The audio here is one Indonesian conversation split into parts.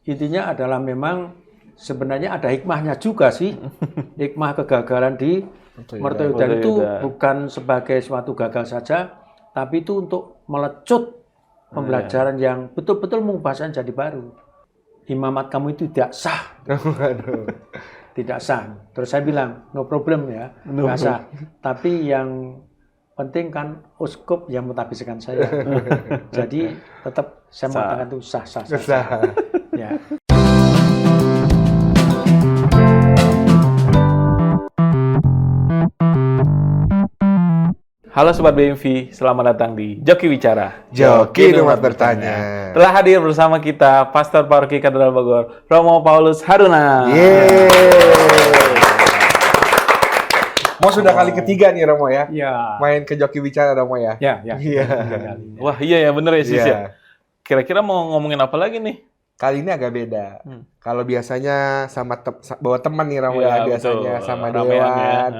intinya adalah memang sebenarnya ada hikmahnya juga sih. Hikmah kegagalan di Mertoyudan itu bukan sebagai suatu gagal saja, tapi itu untuk melecut pembelajaran yang betul-betul mengubah jadi baru. Imamat kamu itu tidak sah. Tidak sah. Terus saya bilang, no problem ya, nggak sah. Tapi yang penting kan uskup yang mentahbiskan saya. Jadi tetap saya mengatakan itu sah. Ya. Halo Sobat BMV, selamat datang di Joki Bicara. Joki Umat Bertanya. Telah hadir bersama kita Pastor Paroki Katedral Bogor, Romo Paulus Haruna. Mau sudah kali ketiga nih Romo ya? Ya. Main ke Joki Bicara Romo ya? Ya. Wah iya ya bener ya Sis ya. Kira-kira mau ngomongin apa lagi nih? Kali ini agak beda. Kalau biasanya bawa teman nih Romo ya, biasanya betul. sama Ramean Dewan.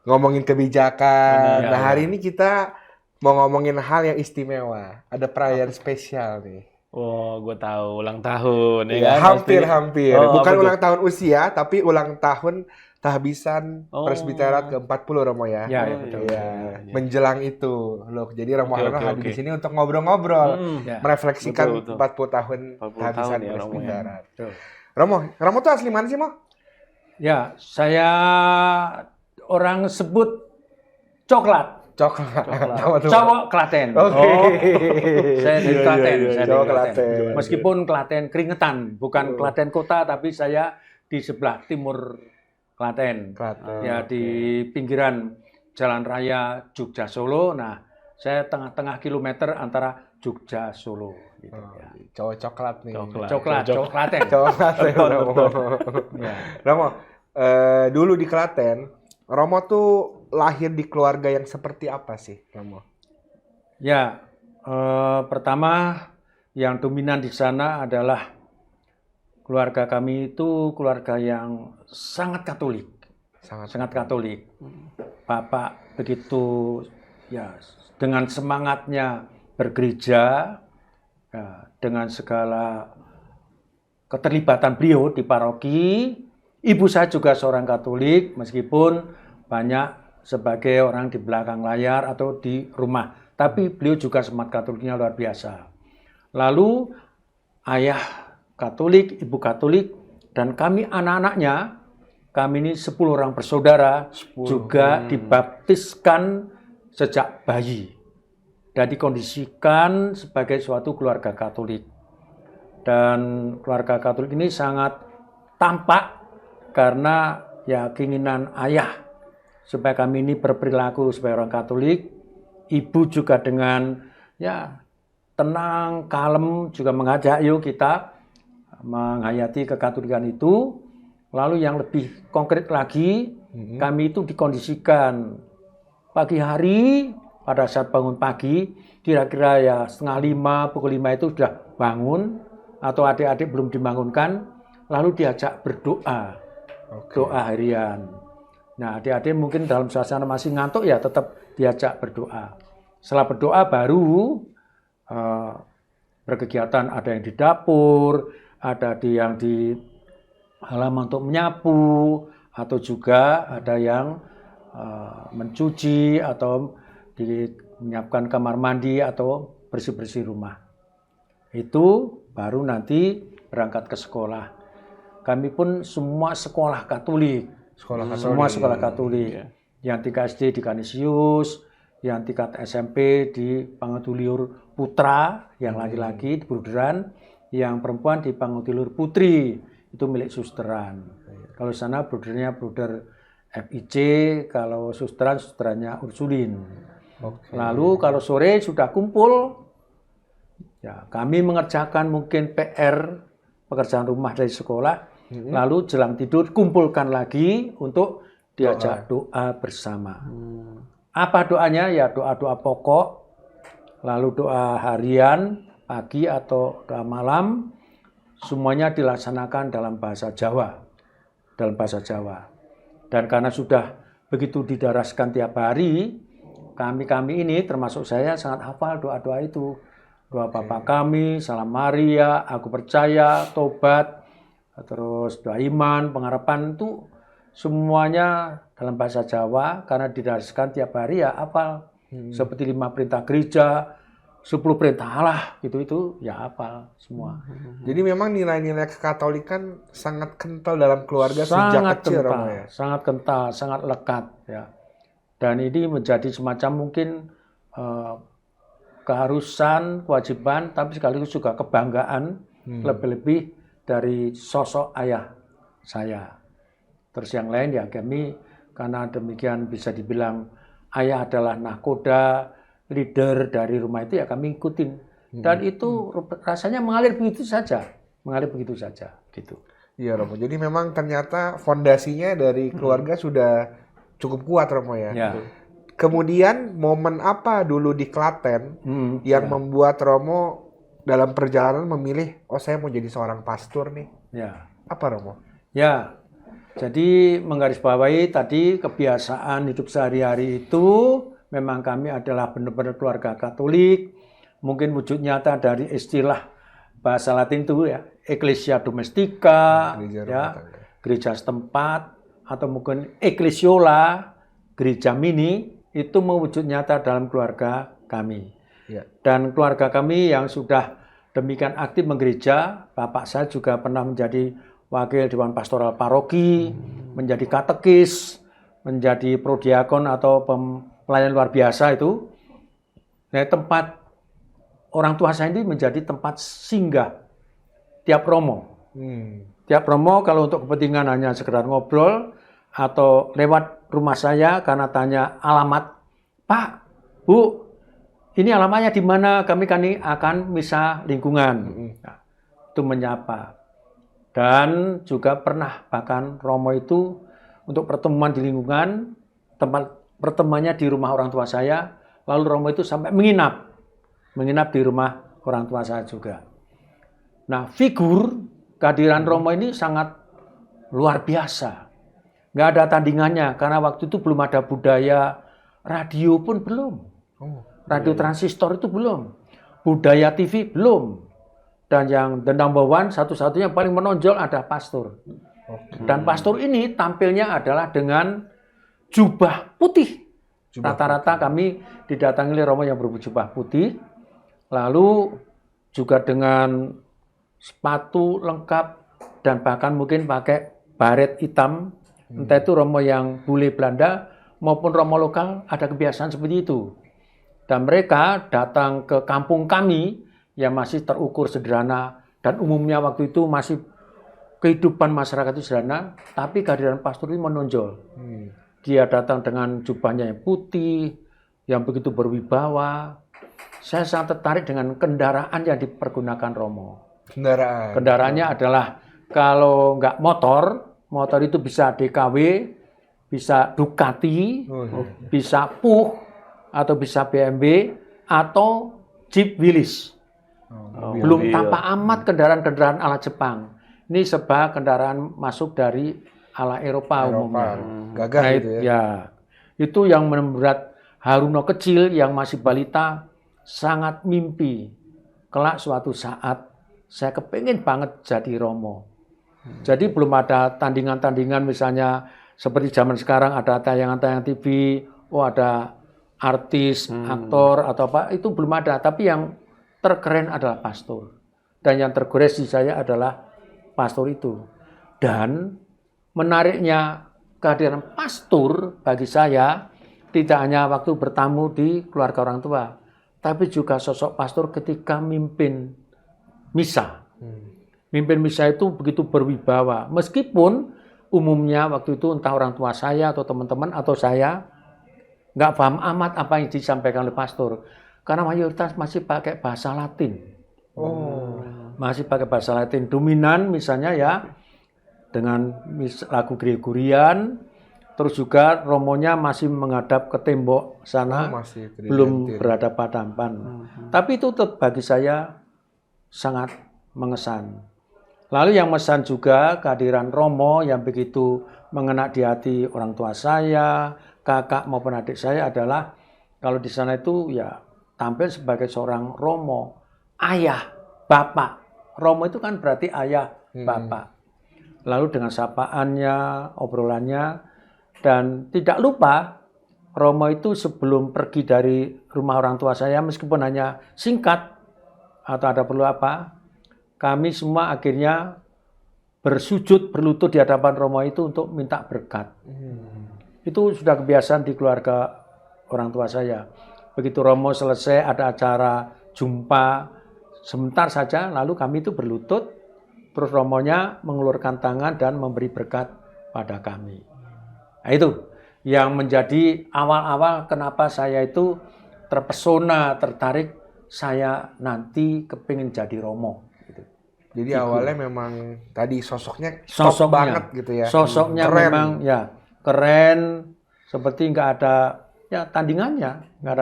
Ngomongin kebijakan. Benar. Nah hari ini kita mau ngomongin hal yang istimewa. Ada perayaan spesial nih. Oh, gue tahu ulang tahun Ya, kan? hampir. Oh, Bukan apa ulang tahun usia, tapi ulang tahun tahbisan Presbyterat ke-40 Romo ya. Ya, betul. Ya, menjelang itu loh. Jadi Romo Haruna hadir di sini untuk ngobrol-ngobrol, Ya. merefleksikan Betul. 40 tahun 40 tahbisan tahun ya, Romo ya. Presbyterat. Betul. Romo tuh asli mana sih, Mo? Ya, saya orang sebut coklat. Coklat. Cowok Klaten. Oke. Saya dari Klaten. Saya dari Cowok Klaten. Klaten. Meskipun Klaten keringetan, bukan Klaten kota, tapi saya di sebelah timur Klaten. Ya, di pinggiran Jalan Raya Jogja Solo. Nah, saya tengah-tengah kilometer antara Jogja Solo. Gitu, ya. Cowok coklat nih. Coklat Klaten. Cowok Klaten. Romo. Ya. Romo, dulu di Klaten, Romo tuh lahir di keluarga yang seperti apa sih, Romo? Ya, pertama yang dominan di sana adalah keluarga kami itu keluarga yang sangat Katolik, sangat Katolik. Bapak begitu ya dengan semangatnya bergereja, ya, dengan segala keterlibatan beliau di paroki. Ibu saya juga seorang Katolik, meskipun banyak sebagai orang di belakang layar atau di rumah. Tapi beliau juga semangat Katoliknya luar biasa. Lalu ayah Katolik, ibu Katolik, dan kami anak-anaknya, kami ini 10 orang bersaudara, juga dibaptiskan sejak bayi. Dan dikondisikan sebagai suatu keluarga Katolik. Dan keluarga Katolik ini sangat tampak karena ya keinginan ayah supaya kami ini berperilaku sebagai orang Katolik. Ibu juga dengan ya tenang, kalem juga mengajak yuk kita menghayati kekatolikan itu. Lalu yang lebih konkret lagi, kami itu dikondisikan pagi hari pada saat bangun pagi, kira-kira ya 4:30, pukul 5 itu sudah bangun atau adik-adik belum dibangunkan, lalu diajak berdoa. Doa harian. Nah, adik-adik mungkin dalam suasana masih ngantuk ya tetap diajak berdoa. Setelah berdoa baru berkegiatan, ada yang di dapur, ada yang di halaman untuk menyapu, atau juga ada yang mencuci atau menyiapkan kamar mandi atau bersih-bersih rumah. Itu baru nanti berangkat ke sekolah. Kami pun semua sekolah Katolik. Semua sekolah Katolik. Ya. Yang tingkat SD di Kanisius, yang tingkat SMP di Pangutiluhur Putra, yang laki-laki di Bruderan, yang perempuan di Pangutiluhur Putri, itu milik susteran. Kalau sana brudernya bruder FIC, kalau susterannya Ursulin. Lalu kalau sore sudah kumpul, ya kami mengerjakan mungkin PR, pekerjaan rumah dari sekolah. Lalu jelang tidur kumpulkan lagi untuk diajak doa bersama. Apa doanya? Ya doa-doa pokok, lalu doa harian, pagi atau doa malam, semuanya dilaksanakan dalam bahasa Jawa. Dan karena sudah begitu didaraskan tiap hari, kami ini termasuk saya sangat hafal doa-doa itu. Doa Bapa Kami, Salam Maria, Aku Percaya, Tobat, terus doa iman, pengharapan itu semuanya dalam bahasa Jawa karena didasarkan tiap hari ya hafal. Seperti 5 perintah gereja, 10 perintah Allah, itu ya hafal semua. Jadi memang nilai-nilai kekatolikan sangat kental dalam keluarga sejak Sangat kecil, kental, Romo ya. sangat kental, sangat lekat ya. Dan ini menjadi semacam mungkin keharusan, kewajiban, tapi sekaligus juga kebanggaan lebih-lebih dari sosok ayah saya. Terus yang lain ya kami karena demikian bisa dibilang ayah adalah nahkoda, leader dari rumah itu ya kami ikutin. Dan itu rasanya mengalir begitu saja, gitu. Iya Romo, jadi memang ternyata fondasinya dari keluarga sudah cukup kuat Romo ya. Ya. Kemudian momen apa dulu di Klaten yang membuat Romo dalam perjalanan memilih, oh saya mau jadi seorang pastor nih. Ya. Apa Romo? Ya, jadi menggarisbawahi tadi kebiasaan hidup sehari-hari itu memang kami adalah benar-benar keluarga Katolik. Mungkin wujud nyata dari istilah bahasa Latin itu ya, Ecclesia Domestica, gereja setempat, atau mungkin Ecclesiola, gereja mini, itu mewujud nyata dalam keluarga kami. Ya. Dan keluarga kami yang sudah demikian aktif menggereja, bapak saya juga pernah menjadi wakil Dewan Pastoral Paroki, menjadi katekis, menjadi prodiakon atau pelayan luar biasa itu. Nah, tempat orang tua saya ini menjadi tempat singgah tiap romo. Tiap romo kalau untuk kepentingan hanya sekedar ngobrol atau lewat rumah saya karena tanya alamat, Pak, Bu, ini alamatnya di mana? Kami akan misa lingkungan. Nah, itu menyapa. Dan juga pernah bahkan romo itu untuk pertemuan di lingkungan, tempat pertemuannya di rumah orang tua saya, lalu romo itu sampai menginap di rumah orang tua saya juga. Nah, figur kehadiran romo ini sangat luar biasa. Nggak ada tandingannya, karena waktu itu belum ada budaya radio pun belum. Radio transistor itu belum. Budaya TV belum. Dan yang the number one, satu-satunya paling menonjol ada pastor. Dan pastor ini tampilnya adalah dengan jubah putih. Rata-rata kami didatangi oleh romo yang berjubah putih. Lalu juga dengan sepatu lengkap dan bahkan mungkin pakai baret hitam. Entah itu romo yang bule Belanda maupun romo lokal ada kebiasaan seperti itu. Dan mereka datang ke kampung kami yang masih terukur sederhana dan umumnya waktu itu masih kehidupan masyarakat itu sederhana, tapi kehadiran pastor ini menonjol. Dia datang dengan jubahnya yang putih, yang begitu berwibawa. Saya sangat tertarik dengan kendaraan yang dipergunakan romo. Kendaraannya adalah kalau nggak motor itu bisa DKW, bisa Ducati, bisa Puch, atau bisa BMW, atau Jeep Willys. Belum tampak amat kendaraan-kendaraan ala Jepang. Ini sebab kendaraan masuk dari ala Eropa umumnya. Gagah Nah, gitu ya. Ya. Itu yang membuat Haruno kecil yang masih balita sangat mimpi. Kelak suatu saat saya kepingin banget jadi romo. Jadi belum ada tandingan-tandingan misalnya seperti zaman sekarang ada tayangan-tayangan TV, ada artis, aktor atau apa, itu belum ada. Tapi yang terkeren adalah pastor. Dan yang tergores di saya adalah pastor itu. Dan menariknya kehadiran pastor bagi saya tidak hanya waktu bertamu di keluarga orang tua, tapi juga sosok pastor ketika mimpin misa. Mimpin misa itu begitu berwibawa. Meskipun umumnya waktu itu entah orang tua saya atau teman-teman atau saya nggak paham amat apa yang disampaikan oleh pastor. Karena mayoritas masih pakai bahasa Latin. Masih pakai bahasa Latin. Dominan misalnya ya dengan lagu Gregorian. Terus juga romonya masih menghadap ke tembok sana. Belum berhadapan-hadapan. Tapi itu tetap bagi saya sangat mengesan. Lalu yang mesan juga kehadiran romo yang begitu mengena di hati orang tua saya, kakak maupun adik saya adalah kalau di sana itu ya tampil sebagai seorang romo ayah, bapak. Romo itu kan berarti ayah, bapak. Lalu dengan sapaannya, obrolannya, dan tidak lupa Romo itu sebelum pergi dari rumah orang tua saya, meskipun hanya singkat atau ada perlu apa, kami semua akhirnya bersujud, berlutut di hadapan Romo itu untuk minta berkat. Itu sudah kebiasaan di keluarga orang tua saya. Begitu Romo selesai, ada acara jumpa sebentar saja, lalu kami itu berlutut, terus Romonya mengulurkan tangan dan memberi berkat pada kami. Nah, itu yang menjadi awal-awal kenapa saya itu terpesona, tertarik, saya nanti kepingin jadi Romo. Gitu. Jadi awalnya memang tadi sosoknya Sosoknya banget gitu ya. Sosoknya Keren. memang ya keren, seperti nggak ada ya tandingannya, nggak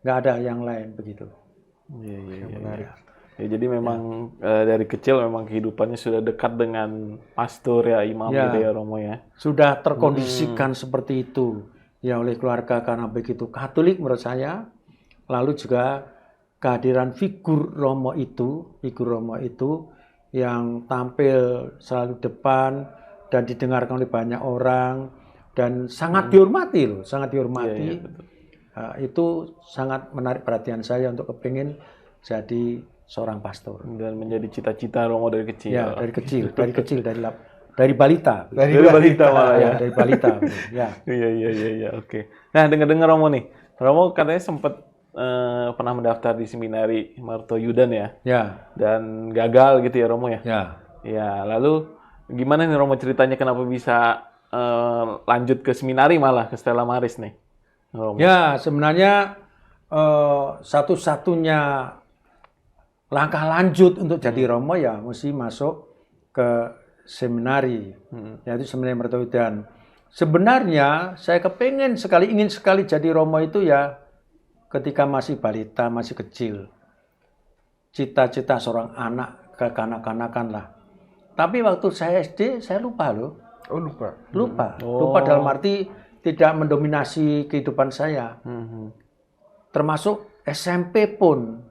ada yang lain begitu. Iya. Menarik. Ya, jadi memang dari kecil memang kehidupannya sudah dekat dengan pastor ya, imam gitu ya Romo ya. Sudah terkondisikan seperti itu ya oleh keluarga karena begitu Katolik menurut saya. Lalu juga kehadiran figur Romo itu yang tampil selalu depan dan didengarkan oleh banyak orang dan sangat dihormati loh, sangat dihormati. Iya, betul. Itu sangat menarik perhatian saya untuk kepingin jadi seorang pastor. Dan menjadi cita-cita Romo dari kecil. Ya, dari balita. Dari balita malah ya. Dari balita. Ya. Iya, oke. Nah, dengar-dengar Romo nih. Romo katanya sempat pernah mendaftar di seminari Marto Yudan ya. Ya. Dan gagal gitu ya Romo ya. Ya. Ya, lalu gimana nih Romo ceritanya kenapa bisa lanjut ke seminari malah ke Stella Maris nih? Romo. Ya, sebenarnya satu-satunya langkah lanjut untuk jadi Romo ya mesti masuk ke seminari, yaitu Seminari Marto Yudan. Sebenarnya saya ingin sekali jadi Romo itu ya ketika masih balita, masih kecil. Cita-cita seorang anak kekanak-kanakan lah. Tapi waktu saya SD, saya lupa loh. Oh, lupa. Lupa dalam arti tidak mendominasi kehidupan saya. Termasuk SMP pun.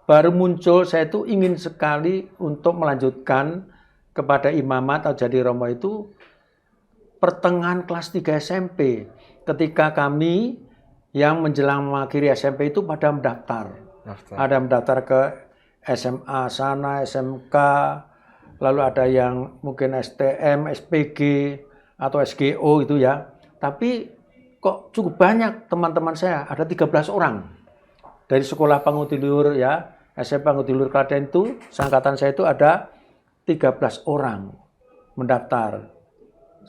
Baru muncul, saya itu ingin sekali untuk melanjutkan kepada imamat atau jadi Romo itu pertengahan kelas 3 SMP. Ketika kami yang menjelang mengakhiri SMP itu pada mendaftar. Ada mendaftar ke SMA sana, SMK, lalu ada yang mungkin STM, SPG, atau SGO itu ya. Tapi kok cukup banyak teman-teman saya, ada 13 orang. Dari sekolah Pangutiluhur ya, SMP Pangutiluhur Klaten itu, seangkatan saya itu ada 13 orang mendaftar.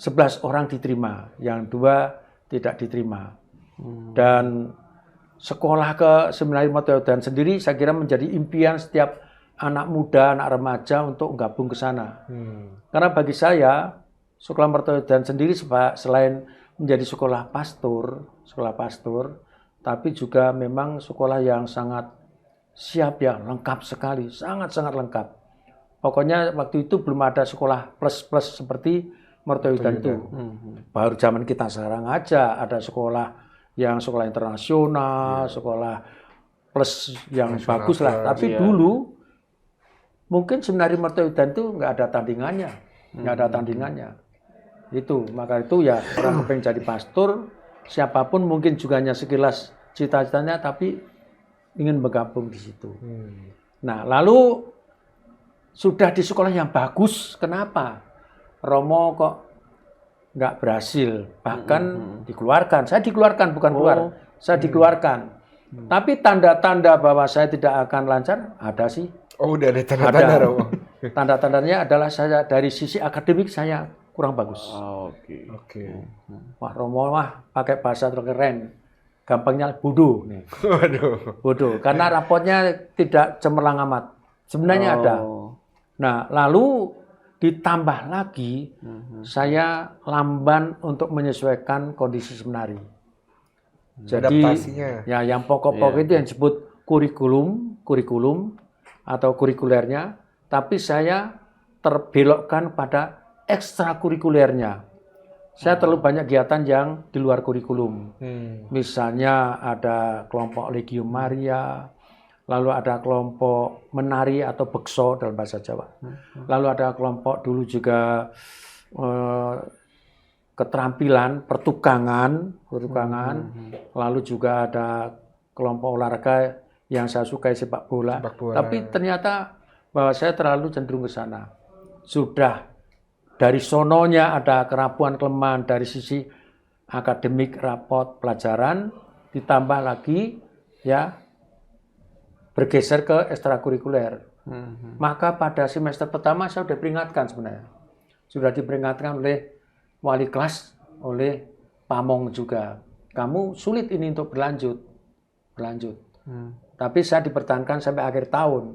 11 orang diterima, yang 2 tidak diterima. Dan sekolah ke Seminari Marto Yudan sendiri saya kira menjadi impian setiap anak muda, anak remaja untuk gabung ke sana. Karena bagi saya, Sekolah Marto Yudan sendiri selain menjadi sekolah pastor, tapi juga memang sekolah yang sangat siap ya, lengkap sekali, sangat-sangat lengkap. Pokoknya waktu itu belum ada sekolah plus-plus seperti Marto Yudan itu. Baru zaman kita sekarang aja ada sekolah yang sekolah internasional, sekolah plus yang nasional bagus lah. Tapi dulu mungkin Seminari Marto Yudan itu nggak ada tandingannya, Itu, maka itu ya orang kepengen jadi pastor, siapapun mungkin juga hanya sekilas cita-citanya, tapi ingin bergabung di situ. Nah, lalu sudah di sekolah yang bagus, kenapa Romo kok nggak berhasil, bahkan dikeluarkan. Saya dikeluarkan, bukan keluar. Saya dikeluarkan. Tapi tanda-tanda bahwa saya tidak akan lancar, ada sih. Oh, udah ada tanda-tanda, Romo. Tanda-tandanya adalah saya dari sisi akademik saya kurang bagus. Oke. Wah, Romo mah pakai bahasa keren. Gampangnya bodoh. Waduh. Bodoh, karena rapotnya tidak cemerlang amat. Sebenarnya ada. Nah, lalu ditambah lagi, saya lamban untuk menyesuaikan kondisi seminari. Jadi, ya yang pokok-pokok itu yang disebut kurikulum atau kurikulernya, tapi saya terbelokkan pada ekstrakurikulernya. Saya terlalu banyak kegiatan yang di luar kurikulum. Misalnya ada kelompok Legium Maria, lalu ada kelompok menari atau bekso dalam bahasa Jawa. Lalu ada kelompok dulu juga keterampilan pertukangan, lalu juga ada kelompok olahraga yang saya sukai sepak bola. Tapi ternyata bahwa saya terlalu cenderung ke sana. Sudah dari sononya ada kerapuan kelemahan dari sisi akademik, rapot, pelajaran, ditambah lagi ya bergeser ke ekstrakurikuler. Maka pada semester pertama saya sudah peringatkan sebenarnya. Sudah diperingatkan oleh wali kelas, oleh pamong juga. Kamu sulit ini untuk berlanjut. Tapi saya dipertahankan sampai akhir tahun.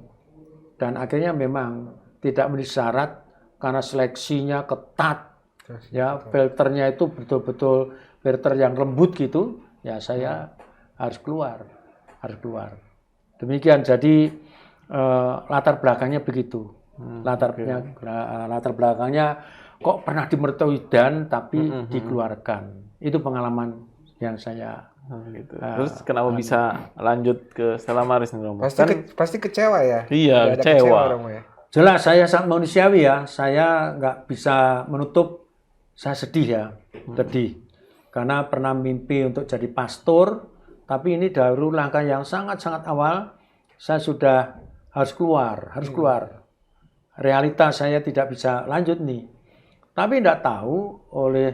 Dan akhirnya memang tidak memenuhi syarat karena seleksinya ketat. Ya, filternya itu betul-betul filter yang lembut gitu. Ya, saya harus keluar. Demikian, jadi latar belakangnya begitu. Latar belakangnya kok pernah di Mertoidan tapi dikeluarkan. Itu pengalaman yang saya gitu. Terus kenapa bisa lanjut ke Stella Maris nih Romo? Pasti kecewa ya? Iya, kecewa. Romo ya? Jelas saya sangat manusiawi ya. Saya nggak bisa menutup, saya sedih ya. Sedih. Karena pernah mimpi untuk jadi pastor, tapi ini dari langkah yang sangat-sangat awal, saya sudah harus keluar. Realitas saya tidak bisa lanjut nih. Tapi tidak tahu oleh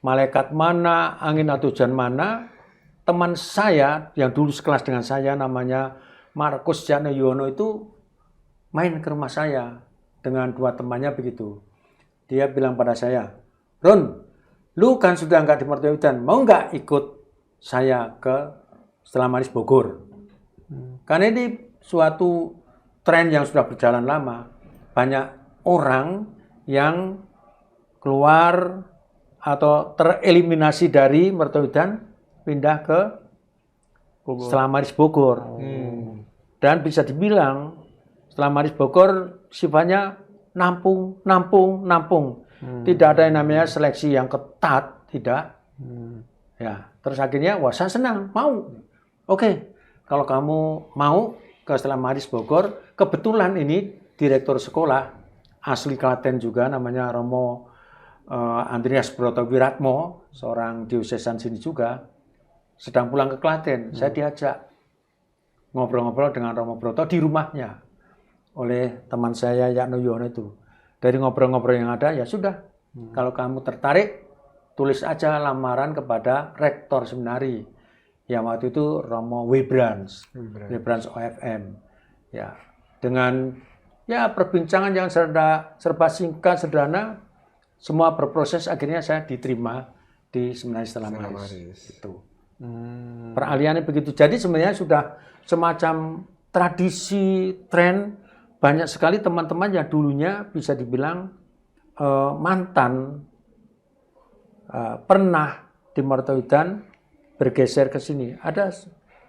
malaikat mana, angin atau hujan mana, teman saya yang dulu sekelas dengan saya namanya Markus Jana Yono itu main ke rumah saya dengan 2 temannya begitu. Dia bilang pada saya, Ron, lu kan sudah nggak di Mertoidan, mau nggak ikut saya ke Stella Maris Bogor? Karena ini suatu tren yang sudah berjalan lama. Banyak orang yang keluar atau tereliminasi dari Mertoidan pindah ke Stella Maris Bogor. Dan bisa dibilang Stella Maris Bogor sifatnya nampung. Tidak ada yang namanya seleksi yang ketat, tidak. Ya, terus akhirnya wah saya senang, mau. Oke, kalau kamu mau ke Stella Maris Bogor, kebetulan ini direktur sekolah asli Klaten juga namanya Romo Andreas Broto Wiratmo, seorang diosesan sini juga, sedang pulang ke Klaten. Saya diajak ngobrol-ngobrol dengan Romo Broto di rumahnya oleh teman saya Yakno Yono itu. Dari ngobrol-ngobrol yang ada, ya sudah, kalau kamu tertarik, tulis aja lamaran kepada rektor seminari. Yang waktu itu Romo Webrans OFM. Ya, dengan ya perbincangan yang serba singkat, sederhana, semua berproses, akhirnya saya diterima di Seminari Stella Maris. Itu. Peralihannya begitu. Jadi sebenarnya sudah semacam tradisi, tren. Banyak sekali teman-teman yang dulunya bisa dibilang mantan, pernah di Mertoidan, bergeser ke sini. Ada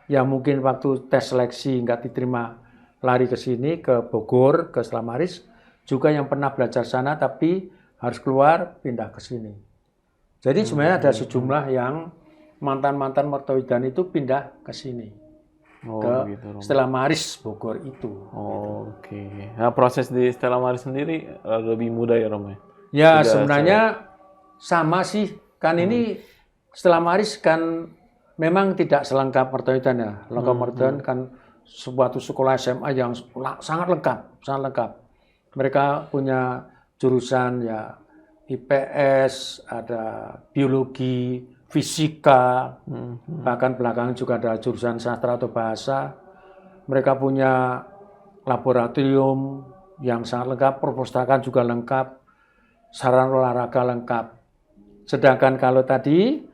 yang mungkin waktu tes seleksi nggak diterima, lari ke sini, ke Bogor, ke Stella Maris. Juga yang pernah belajar sana tapi harus keluar, pindah ke sini. Jadi sebenarnya ada sejumlah yang mantan-mantan Mertoidan itu pindah ke sini. Ke gitu, Stella Maris Bogor itu. Oke. Nah, proses di Stella Maris sendiri lebih mudah ya Romo? Ya, sebenarnya sama sih. Kan ini Stella Maris kan memang tidak selengkap Mertoidan ya. Lengkap Mertoidan kan suatu sekolah SMA yang sangat lengkap. Mereka punya jurusan ya IPS, ada biologi, fisika, bahkan belakangan juga ada jurusan sastra atau bahasa. Mereka punya laboratorium yang sangat lengkap, perpustakaan juga lengkap, sarana olahraga lengkap. Sedangkan kalau tadi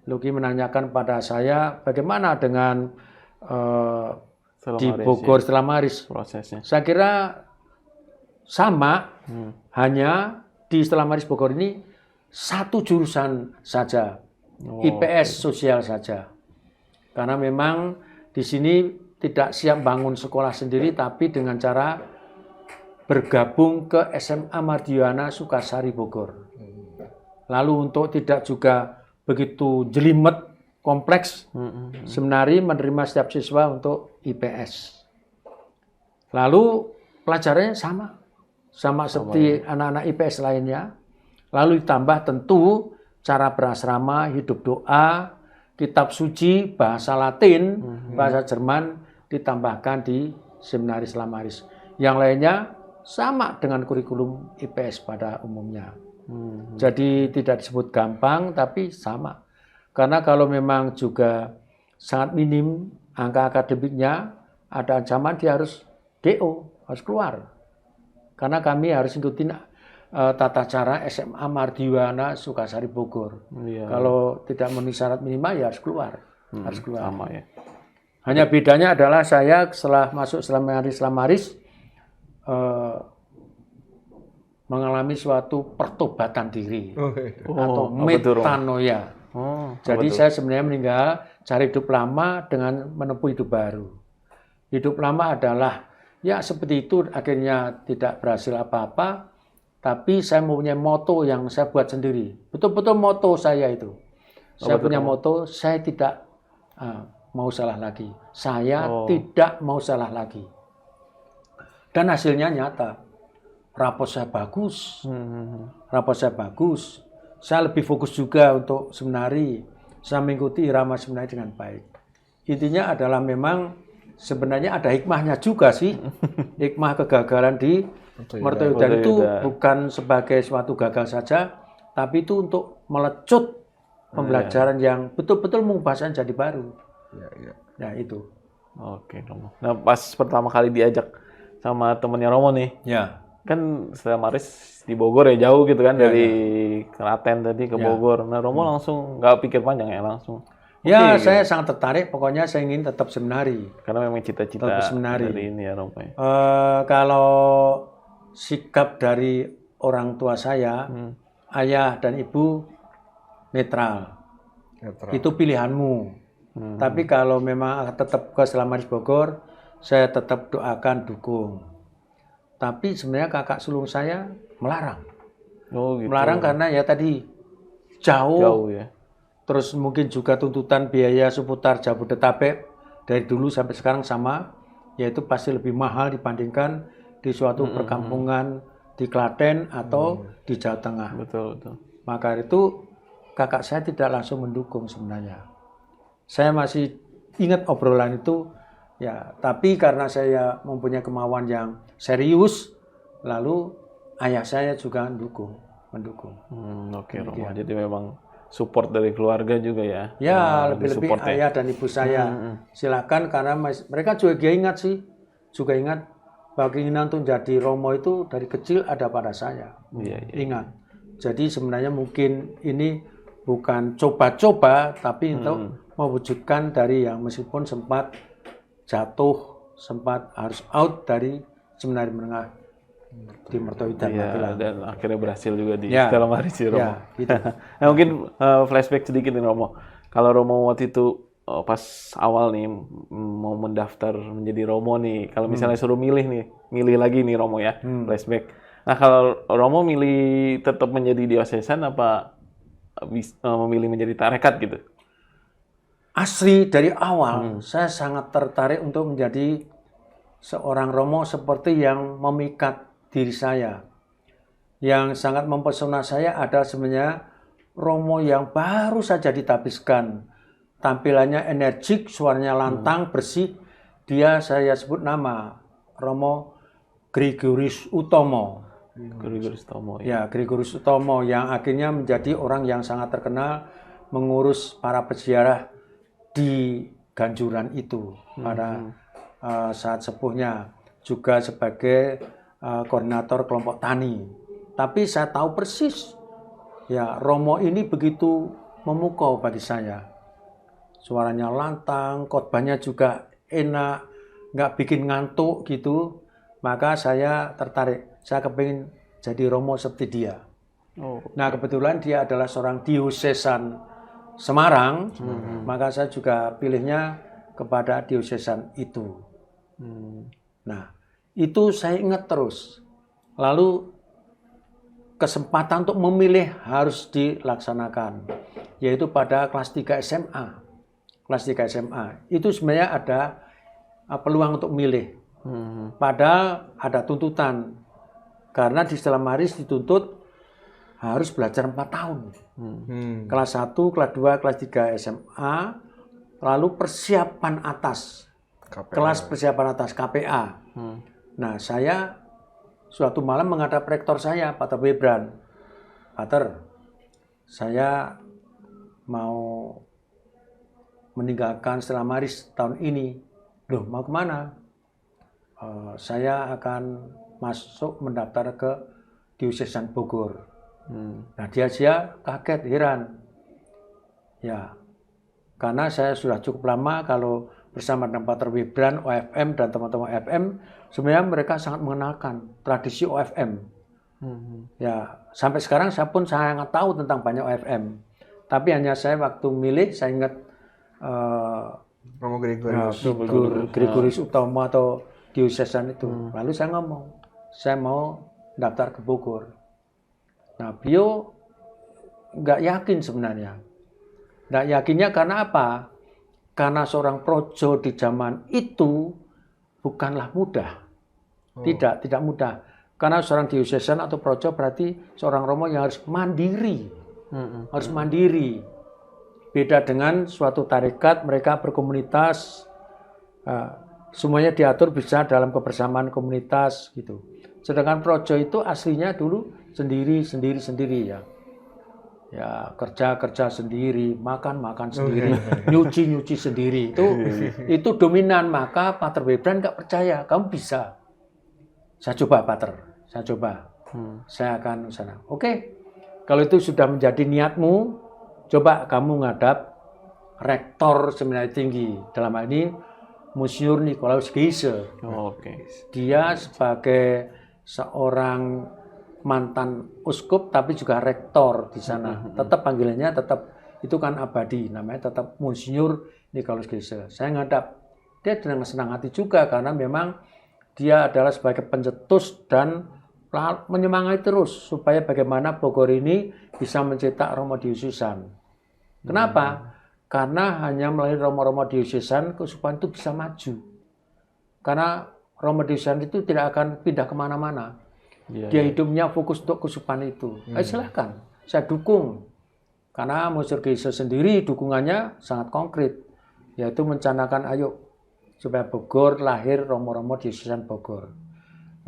Luki menanyakan pada saya bagaimana dengan di Bogor Stella Maris prosesnya. Saya kira sama, hanya di Stella Maris Bogor ini satu jurusan saja. IPS sosial saja. Karena memang di sini tidak siap bangun sekolah sendiri, tapi dengan cara bergabung ke SMA Mardiana Sukasari Bogor. Lalu untuk tidak juga begitu jelimet kompleks seminari menerima setiap siswa untuk IPS. Lalu pelajarannya sama seperti anak-anak IPS lainnya. Lalu ditambah tentu cara berasrama, hidup doa, kitab suci, bahasa Latin, bahasa Jerman ditambahkan di seminaris Lamaris. Yang lainnya sama dengan kurikulum IPS pada umumnya. Jadi tidak disebut gampang, tapi sama. Karena kalau memang juga sangat minim angka akademiknya, ada ancaman dia harus DO, harus keluar. Karena kami harus ikutin tata cara SMA Mardiwana Sukasari Bogor. Kalau tidak memenuhi syarat minimal ya harus keluar. Harus keluar. Sama ya. Hanya bedanya adalah saya setelah masuk Lamaris mengalami suatu pertobatan diri atau metanoia. Jadi saya sebenarnya meninggal cari hidup lama dengan menempuh hidup baru. Hidup lama adalah ya seperti itu, akhirnya tidak berhasil apa-apa, tapi saya mempunyai moto yang saya buat sendiri. Betul-betul moto saya itu. Saya punya moto, saya tidak mau salah lagi. Saya tidak mau salah lagi. Dan hasilnya nyata. Rapor saya bagus. Rapor saya bagus. Saya lebih fokus juga untuk seminari. Saya mengikuti irama seminari dengan baik. Intinya adalah memang sebenarnya ada hikmahnya juga sih. Hikmah kegagalan di Mertoyudan itu bukan sebagai suatu gagal saja, tapi itu untuk melecut pembelajaran yang betul-betul mengubah saya jadi baru. Ya itu. Oke, Romo. Nah, pas pertama kali diajak sama temennya Romo nih, kan Stella Maris di Bogor ya, jauh gitu kan, dari Klaten tadi ke Bogor. Nah, Romo langsung nggak pikir panjang ya, langsung. Ya, saya sangat tertarik. Pokoknya saya ingin tetap seminari. Karena memang cita-cita dari ini ya, Romo. Kalau sikap dari orang tua saya, ayah dan ibu netral. Itu pilihanmu. Tapi kalau memang tetap ke Stella Maris Bogor, saya tetap doakan, dukung. Tapi sebenarnya kakak sulung saya melarang. Gitu. Melarang karena ya tadi jauh ya. Terus mungkin juga tuntutan biaya seputar Jabodetabek dari dulu sampai sekarang sama, yaitu pasti lebih mahal dibandingkan di suatu perkampungan di Klaten atau di Jawa Tengah. Betul. Maka itu kakak saya tidak langsung mendukung sebenarnya. Saya masih ingat obrolan itu, ya. Tapi karena saya mempunyai kemauan yang serius, lalu ayah saya juga mendukung. Oke, Romo. Jadi memang support dari keluarga juga ya. Ya, lebih-lebih ayah dan ibu saya. Silakan, karena mereka juga ingat bahwa keinginan untuk jadi Romo itu dari kecil ada pada saya. Ingat. Jadi sebenarnya mungkin ini bukan coba-coba, tapi untuk mewujudkan dari yang meskipun sempat jatuh, sempat harus out dari seminari menengah di Mertoyudan dan akhirnya berhasil juga di Stella Maris ya, Romo. Gitu. Nah, mungkin flashback sedikit nih, Romo. Kalau Romo waktu itu pas awal nih mau mendaftar menjadi Romo nih, kalau misalnya suruh milih lagi nih Romo ya, flashback. Nah, kalau Romo milih tetap menjadi diosesan apa memilih menjadi tarekat gitu? Asli dari awal saya sangat tertarik untuk menjadi seorang Romo seperti yang memikat diri saya. Yang sangat mempesona saya adalah sebenarnya Romo yang baru saja ditabiskan. Tampilannya energik, suaranya lantang, bersih. Dia saya sebut nama Romo Gregorius Utomo. Ya, Gregorius Utomo yang akhirnya menjadi orang yang sangat terkenal mengurus para peziarah di Ganjuran itu pada saat sepuhnya, juga sebagai koordinator kelompok tani. Tapi saya tahu persis ya, Romo ini begitu memukau bagi saya. Suaranya lantang, khotbahnya juga enak, nggak bikin ngantuk gitu. Maka saya tertarik, saya kepingin jadi Romo seperti dia. Nah, kebetulan dia adalah seorang diosesan Semarang, maka saya juga pilihnya kepada diosesan itu. Nah, itu saya ingat terus. Lalu kesempatan untuk memilih harus dilaksanakan, yaitu pada kelas 3 SMA. kelas 3 SMA. Itu sebenarnya ada peluang untuk milih. Padahal ada tuntutan. Karena di Stella Maris dituntut harus belajar 4 tahun. Kelas 1, kelas 2, kelas 3 SMA, lalu persiapan atas. Kelas persiapan atas KPA. Nah, saya suatu malam menghadap rektor saya, Pak Webran. Pater, saya mau meninggalkan Stella Maris tahun ini. Loh, mau kemana? Saya akan masuk mendaftar ke Diocesan Bogor. Nah, dia kaget, heran. Ya, karena saya sudah cukup lama kalau bersama dengan Pater Webran, OFM, dan teman-teman OFM, sebenarnya mereka sangat mengenalkan tradisi OFM. Ya, sampai sekarang saya pun sangat tahu tentang banyak OFM. Tapi hanya saya waktu milih, saya ingat Romo Gregorius. Gregorius Utama atau Diocesan itu. Lalu saya ngomong, saya mau daftar ke Bogor. Nah, beliau nggak yakin sebenarnya. Nggak yakinnya karena apa? Karena seorang projo di zaman itu bukanlah mudah. Tidak mudah. Karena seorang diocesan atau projo berarti seorang romo yang harus mandiri. Harus mandiri. Beda dengan suatu tarekat, mereka berkomunitas. Semuanya diatur bisa dalam kebersamaan komunitas gitu. Sedangkan projo itu aslinya dulu sendiri ya. Ya, kerja sendiri, makan sendiri, nyuci sendiri. Itu dominan. Maka Pater Webran nggak percaya, kamu bisa. Saya coba, Pater. Saya coba. Saya akan sana. Oke. Kalau itu sudah menjadi niatmu, coba kamu ngadap rektor seminari tinggi. Dalam hal ini Monsignor Nikolaus Geise. Dia sebagai seorang mantan uskup tapi juga rektor di sana. Tetap panggilannya itu kan abadi, namanya tetap Monsignor Nikolaus Geise. Saya ngadap. Dia dengan senang hati juga karena memang dia adalah sebagai pencetus dan menyemangati terus supaya bagaimana Bogor ini bisa mencetak romo diocesan. Kenapa? Karena hanya melalui romo-romo diocesan keuskupan itu bisa maju. Karena romo diocesan itu tidak akan pindah kemana-mana. Dia hidupnya fokus untuk keuskupan itu. Silahkan, saya dukung. Karena Monsignor Geise sendiri dukungannya sangat konkret, yaitu mencanangkan ayo supaya Bogor lahir romo-romo diocesan Bogor.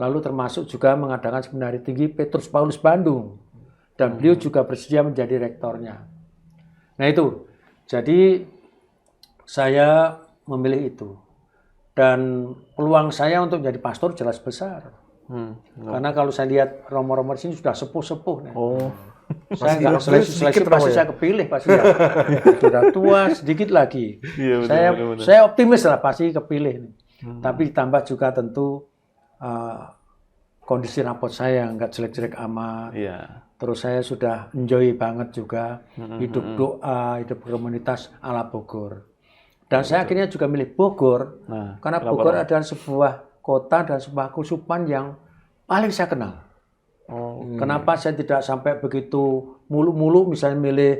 Lalu termasuk juga mengadakan seminari tinggi Petrus Paulus Bandung. Dan beliau juga bersedia menjadi rektornya. Nah itu, jadi saya memilih itu. Dan peluang saya untuk menjadi pastor jelas besar. Karena kalau saya lihat romo-romo di sini sudah sepuh-sepuh. Saya nggak seleksi pasti saya kepilih pasti ya. Sudah tua sedikit lagi. Saya optimis lah pasti kepilih. Tapi ditambah juga tentu kondisi rapot saya nggak jelek-jelek amat. Terus saya sudah enjoy banget juga hidup doa, hidup komunitas ala Bogor. Dan saya akhirnya juga milih Bogor karena Bogor adalah sebuah kota dan sebuah keuskupan yang paling saya kenal. Kenapa saya tidak sampai begitu mulu-mulu misalnya milih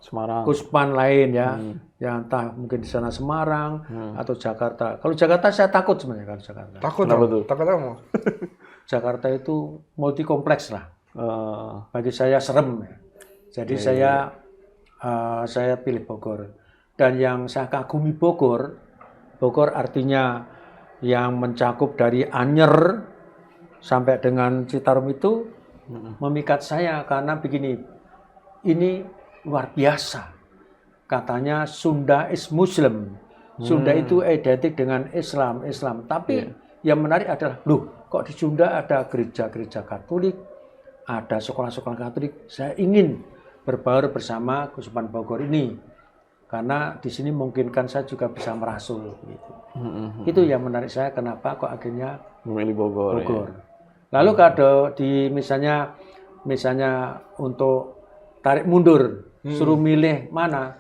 Semarang, keuskupan lain ya, yang entah mungkin di sana Semarang atau Jakarta. Kalau Jakarta saya takut sebenarnya kalau Jakarta. Takut apa? Jakarta itu multi kompleks lah. Bagi saya serem. Ya. Jadi saya pilih Bogor. Dan yang saya kagumi Bogor artinya yang mencakup dari Anyer sampai dengan Citarum itu memikat saya karena begini. Ini luar biasa. Katanya Sunda is Muslim. Sunda itu identik dengan Islam. Tapi yang menarik adalah, loh, kok di Sunda ada gereja-gereja Katolik, ada sekolah-sekolah Katolik. Saya ingin berbaur bersama Keuskupan Bogor ini. Karena di sini memungkinkan saya juga bisa merasul. Gitu. Itu yang menarik saya, kenapa kok akhirnya memilih Bogor. Ya. Lalu kalau misalnya untuk tarik mundur, suruh milih mana?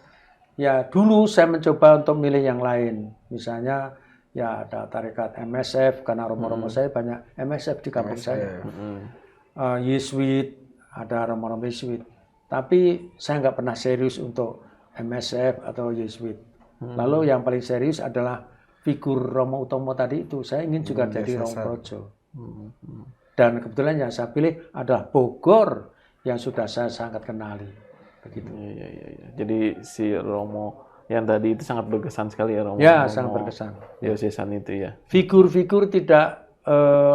Ya dulu saya mencoba untuk milih yang lain. Misalnya ya ada tarekat MSF, karena romo-romo saya banyak MSF di kampung saya. Yesuit, ada romo-romo Yesuit. Tapi saya nggak pernah serius untuk MSF atau Yesuit. Lalu yang paling serius adalah figur Romo Utomo tadi itu. Saya ingin juga jadi Romo Projo. Dan kebetulan yang saya pilih adalah Bogor yang sudah saya sangat kenali. Begitu. Iya. Jadi si Romo yang tadi itu sangat berkesan sekali ya Romo. Ya, sangat berkesan. Diosesan itu ya. Figur-figur tidak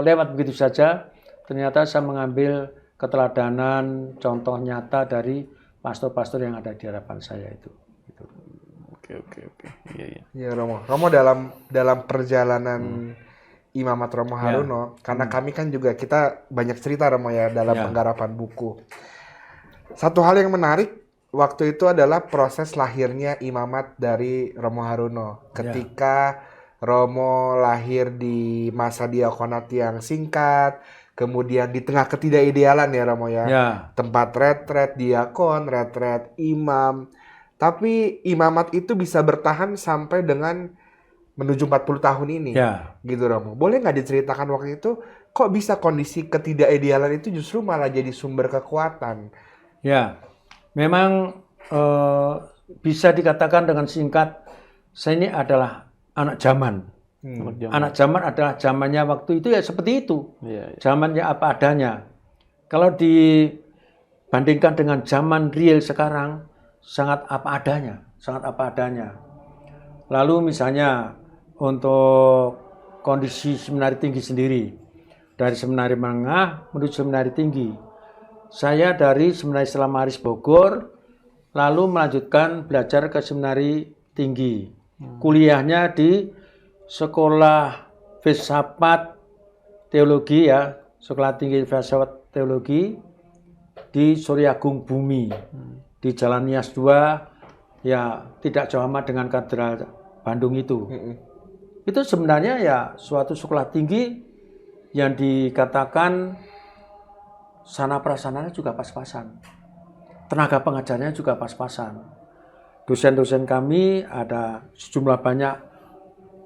lewat begitu saja. Ternyata saya mengambil keteladanan, contoh nyata dari pastor-pastor yang ada di hadapan saya itu. Gitu. Oke. Iya. Iya Romo. Romo dalam perjalanan Imamat Romo Haruno, karena kami kan juga kita banyak cerita Romo ya dalam penggarapan buku. Satu hal yang menarik waktu itu adalah proses lahirnya Imamat dari Romo Haruno. Ketika Romo lahir di masa diakonat yang singkat, kemudian di tengah ketidakidealan ya Romo ya. Tempat retret diakon, retret imam. Tapi Imamat itu bisa bertahan sampai dengan menuju 40 tahun ini. Gitu Romo. Boleh nggak diceritakan waktu itu kok bisa kondisi ketidakidealan itu justru malah jadi sumber kekuatan? Ya, memang bisa dikatakan dengan singkat, saya ini adalah anak zaman. Anak zaman adalah zamannya waktu itu ya seperti itu. Zamannya apa adanya. Kalau dibandingkan dengan zaman real sekarang, sangat apa adanya. Lalu misalnya untuk kondisi seminari tinggi sendiri, dari seminari menengah menuju seminari tinggi. Saya dari Seminari Islam Maris Bogor, lalu melanjutkan belajar ke seminari tinggi. Kuliahnya di Sekolah Filsafat Teologi ya, Sekolah Tinggi Filsafat Teologi di Suryagung Bumi, di Jalan Nias 2, ya tidak jauh amat dengan Katedral Bandung itu. Itu sebenarnya ya suatu sekolah tinggi yang dikatakan sana prasananya juga pas-pasan. Tenaga pengajarnya juga pas-pasan. Dosen-dosen kami ada sejumlah banyak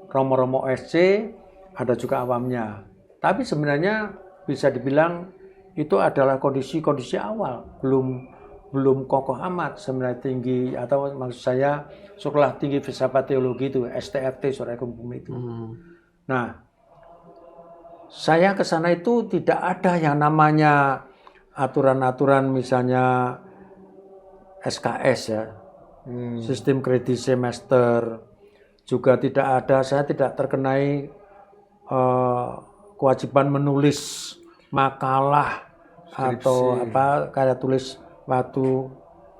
Romo-Romo OSC, ada juga awamnya. Tapi sebenarnya bisa dibilang itu adalah kondisi-kondisi awal, belum kokoh amat seminari tinggi atau maksud saya Sekolah Tinggi Filsafat Teologi itu STFT Suryagung Bumi itu. Nah, saya ke sana itu tidak ada yang namanya aturan-aturan misalnya SKS ya, sistem kredit semester, juga tidak ada, saya tidak terkenai kewajiban menulis makalah atau apa kayak tulis waktu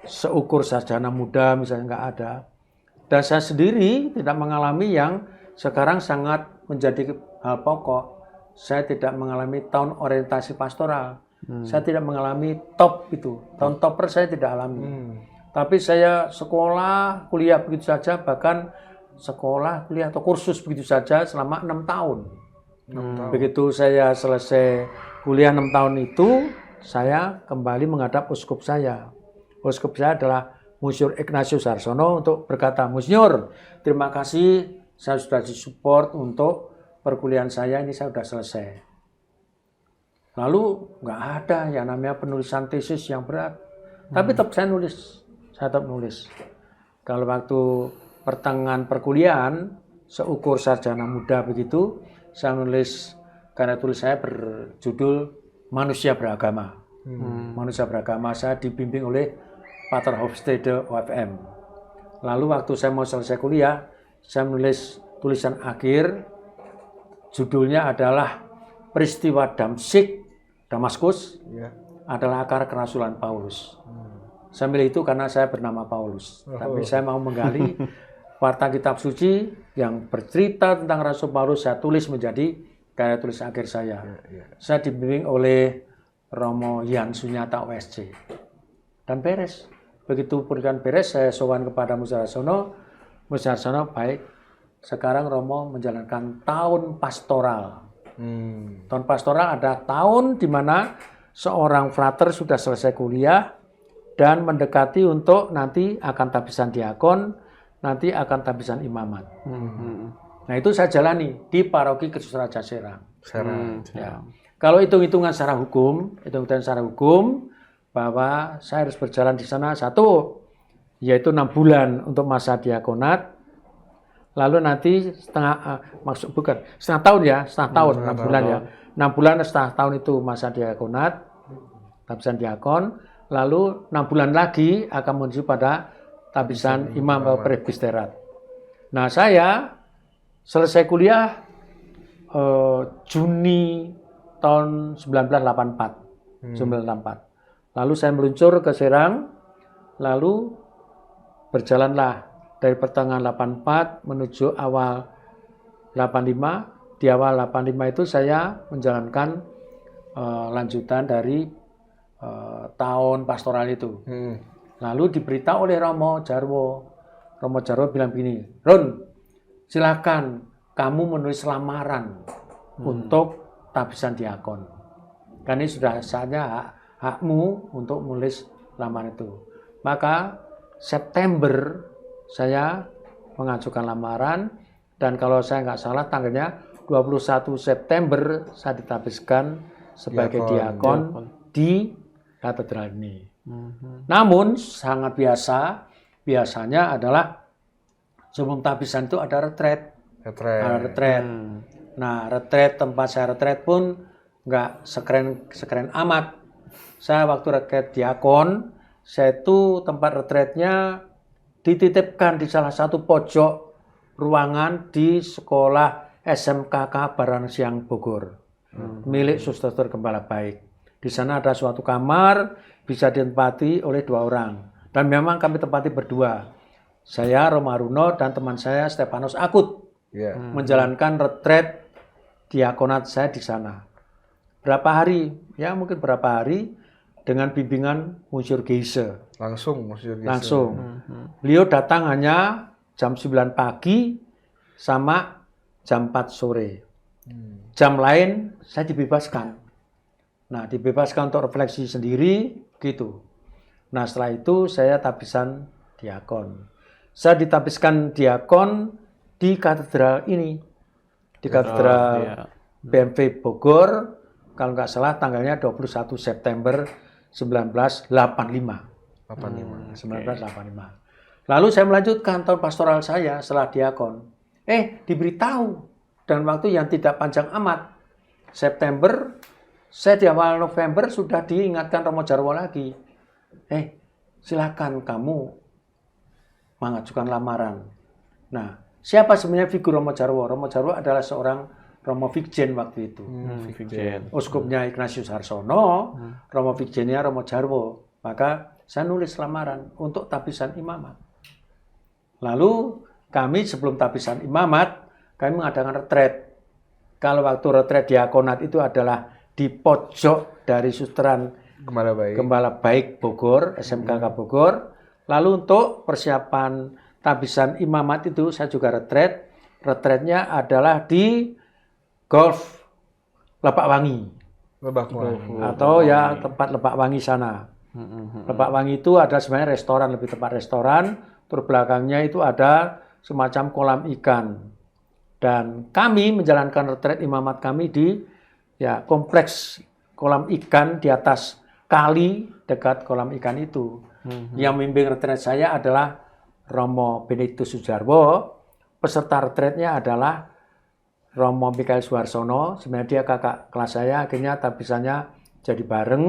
seukur sarjana muda misalnya nggak ada. Dan saya sendiri tidak mengalami yang sekarang sangat menjadi hal pokok. Saya tidak mengalami tahun orientasi pastoral. Saya tidak mengalami top itu. Tahun topper saya tidak alami. Tapi saya sekolah, kuliah begitu saja, bahkan sekolah, kuliah atau kursus begitu saja selama 6 tahun. Begitu saya selesai kuliah 6 tahun itu, saya kembali menghadap uskup saya. Uskup saya adalah Monsinyur Ignatius Harsono untuk berkata, Monsinyur, terima kasih saya sudah disupport untuk perkuliahan saya, ini saya sudah selesai. Lalu nggak ada yang namanya penulisan tesis yang berat. Tapi tetap saya tetap nulis. Kalau waktu pertengahan perkuliahan, seukur sarjana muda begitu, saya nulis, karena tulis saya berjudul Manusia Beragama. Manusia Beragama, saya dibimbing oleh Pater Hofstede OFM. Lalu waktu saya mau selesai kuliah, saya menulis tulisan akhir, judulnya adalah Peristiwa Damsik, Damaskus, adalah akar kerasulan Paulus. Saya milih itu karena saya bernama Paulus. Tapi saya mau menggali warta kitab suci yang bercerita tentang Rasul Paulus, saya tulis menjadi karya tulis akhir saya. Saya dibimbing oleh Romo Yan Sunyata OSC. Dan beres. Begitu pernikahan beres, saya sowan kepada Monsinyur Harsono. Monsinyur Harsono, baik, sekarang Romo menjalankan tahun pastoral. Tahun pastoral ada tahun di mana seorang frater sudah selesai kuliah dan mendekati untuk nanti akan tabisan diakon, nanti akan tabisan imamat. Nah itu saya jalani di Paroki Kristus Raja Serang. Ya. Kalau hitung-hitungan secara hukum, bahwa saya harus berjalan di sana, satu, yaitu 6 bulan untuk masa diakonat. Lalu nanti setengah tahun ya, setengah tahun, 6 bulan ya. 6 bulan setengah tahun itu masa diakonat, tabisan diakon. Lalu 6 bulan lagi akan menuju pada tabisan imam atau presbiterat. Nah, saya selesai kuliah Juni tahun 1984. Lalu saya meluncur ke Serang, lalu berjalanlah dari pertengahan 84 menuju awal 85. Di awal 85 itu saya menjalankan lanjutan dari tahun pastoral itu. Lalu diberitahu oleh Romo Jarwo. Romo Jarwo bilang begini, Ron, silakan kamu menulis lamaran untuk tabisan diakon. Karena ini sudah saatnya hakmu untuk menulis lamaran itu. Maka September saya mengajukan lamaran, dan kalau saya nggak salah tanggalnya 21 September saya ditabiskan sebagai diakon di katedral ini. Namun sangat biasanya adalah sebelum tabisan itu ada retret. Nah, retret, tempat saya retret pun nggak sekeren amat. Saya waktu retret diakon, saya itu tempat retretnya dititipkan di salah satu pojok ruangan di sekolah SMKK Baransiang Bogor, milik Suster Gembala Baik. Di sana ada suatu kamar bisa ditempati oleh 2 orang, dan memang kami tempati berdua. Saya Romo Haruno dan teman saya Stefanus Akut menjalankan retret diakonat saya di sana. Berapa hari? Ya mungkin berapa hari dengan bimbingan Monsinyur Geise. Langsung. Beliau datang hanya jam 9 pagi sama jam 4 sore. Jam lain saya dibebaskan. Nah, dibebaskan untuk refleksi sendiri gitu. Nah, setelah itu saya tabisan diakon. Saya ditabiskan diakon di katedral ini. Di katedral BMV Bogor, kalau nggak salah tanggalnya 21 September 1985. 1985. Lalu saya melanjutkan tahun pastoral saya setelah diakon. Diberitahu dan waktu yang tidak panjang amat. September, saya di awal November sudah diingatkan Romo Jarwo lagi. Silakan kamu mengajukan lamaran. Nah, siapa sebenarnya figur Romo Jarwo? Romo Jarwo adalah seorang Romo Vikjen waktu itu. Uskupnya Ignatius Harsono, Romo Vikjennya Romo Jarwo. Maka saya nulis lamaran untuk tabisan imamat. Lalu kami sebelum tabisan imamat, kami mengadakan retret. Kalau waktu retret diakonat itu adalah di pojok dari susteran Gembala Baik Bogor, SMKK Bogor. Lalu untuk persiapan tabisan imamat itu saya juga retret. Retretnya adalah di Golf Lebak Wangi. Atau ya tempat Lebak Wangi sana. Lebak Wangi itu ada sebenarnya restoran, lebih tepat restoran. Terus belakangnya itu ada semacam kolam ikan. Dan kami menjalankan retret imamat kami di kompleks kolam ikan di atas kali dekat kolam ikan itu. Yang membimbing retret saya adalah Romo Benediktus Sujarwo. Peserta retretnya adalah Romo Mikael Suharsono. Sebenarnya dia kakak kelas saya, akhirnya tabisannya jadi bareng.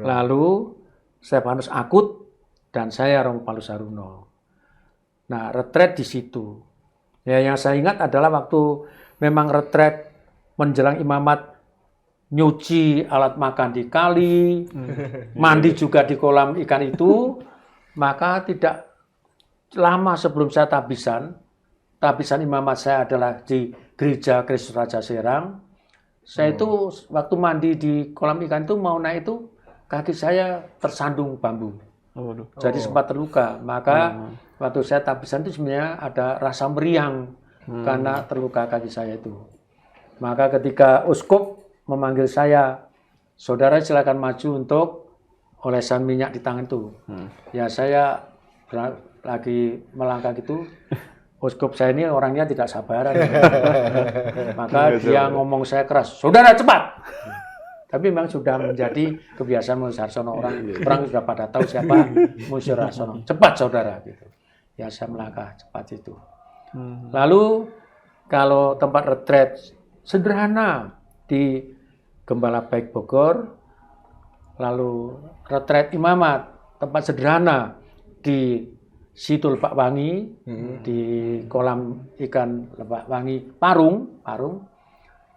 Lalu Stefanus Akut dan saya Romo Paulus Haruno. Nah, retret di situ. Ya, yang saya ingat adalah waktu memang retret menjelang imamat, nyuci alat makan di kali, mandi juga di kolam ikan itu, maka tidak lama sebelum saya tabisan imamat saya adalah di Gereja Kristus Raja Serang. Saya itu waktu mandi di kolam ikan itu mau naik itu kaki saya tersandung bambu. Jadi sempat terluka. Maka waktu saya tabisan itu sebenarnya ada rasa meriang karena terluka kaki saya itu. Maka ketika uskup memanggil saya, saudara silakan maju untuk olesan minyak di tangan itu. Ya saya lagi melangkah gitu. Uskup saya ini orangnya tidak sabaran. Maka dia ngomong saya keras, saudara cepat. Tapi memang sudah menjadi kebiasaan Mus Harsono, orang sudah pada tahu siapa Mus Harsono. Cepat saudara gitu. Ya saya melangkah cepat itu. Lalu kalau tempat retret sederhana di Gembala Baik Bogor, lalu retret imamat tempat sederhana di Situ Lebak Wangi, di kolam ikan Lebak Wangi Parung.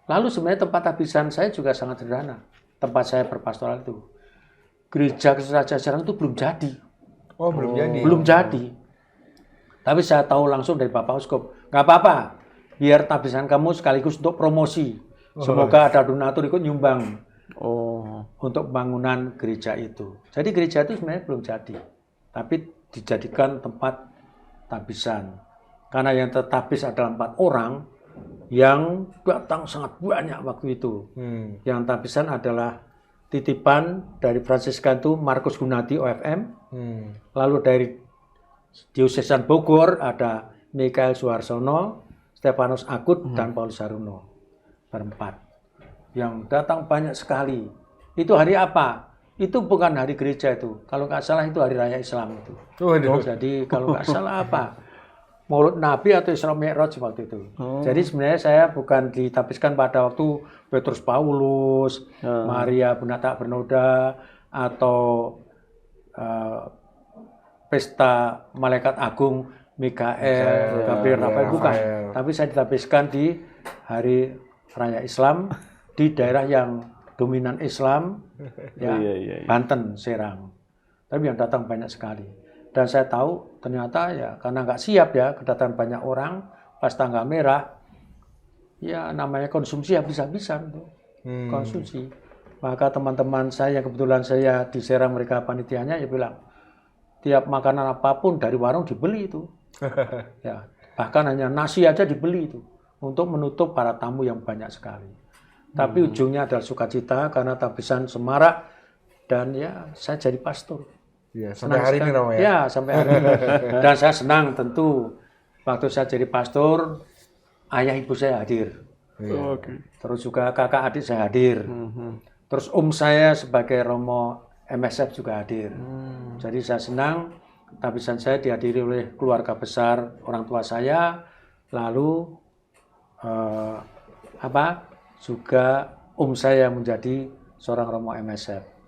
Lalu sebenarnya tempat habisan saya juga sangat sederhana. Tempat saya berpastoral itu. Gereja Kesejahtera itu belum jadi. Oh, belum jadi. Belum jadi. Tapi saya tahu langsung dari Bapak Uskup, nggak apa-apa, biar tabisan kamu sekaligus untuk promosi. Semoga ada donatur ikut nyumbang untuk bangunan gereja itu. Jadi gereja itu sebenarnya belum jadi, tapi dijadikan tempat tabisan. Karena yang tertabis adalah 4 orang yang datang sangat banyak waktu itu. Yang tabisan adalah titipan dari Fransiskan itu Markus Gunadi OFM. Lalu dari Diosesan Bogor ada Mikael Suharsono, Stefanus Akut, dan Paulus Haruno. Berempat. Yang datang banyak sekali. Itu hari apa? Itu bukan hari gereja itu. Kalau nggak salah itu hari raya Islam itu. Jadi kalau nggak salah apa? Maulud Nabi atau Isra Mi'raj waktu itu. Jadi sebenarnya saya bukan ditapiskan pada waktu Petrus Paulus, Maria Bunda Tak Bernoda, atau pesta Malaikat Agung Mikael, Gabriel, Rafael, bukan. Tapi saya ditapiskan di hari raya Islam di daerah yang dominan Islam, ya, Banten, Serang. Tapi yang datang banyak sekali. Dan saya tahu ternyata ya karena nggak siap ya kedatangan banyak orang pas tanggal merah, ya namanya konsumsi habis-habisan tuh. Konsumsi. Maka teman-teman saya yang kebetulan saya di Serang mereka panitianya ya bilang tiap makanan apapun dari warung dibeli itu. Ya, bahkan hanya nasi aja dibeli itu untuk menutup para tamu yang banyak sekali. Tapi ujungnya adalah sukacita karena tabisan semarak dan ya saya jadi pastor. Ya, sampai hari ini Romo ya? Ya, sampai hari ini. Dan saya senang tentu waktu saya jadi pastor, ayah ibu saya hadir. Terus juga kakak adik saya hadir. Terus saya sebagai Romo MSF juga hadir. Jadi saya senang tabisan saya dihadiri oleh keluarga besar orang tua saya, lalu juga saya menjadi seorang Romo MSF.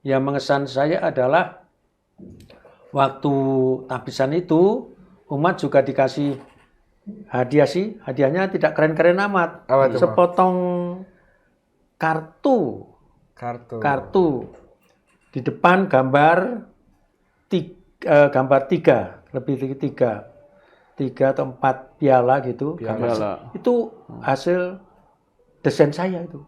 Yang mengesan saya adalah waktu tabisan itu umat juga dikasih hadiah sih, hadiahnya tidak keren-keren amat. Sepotong kartu di depan gambar 3, lebih dari 3 atau 4 piala gitu. Itu hasil desain saya itu.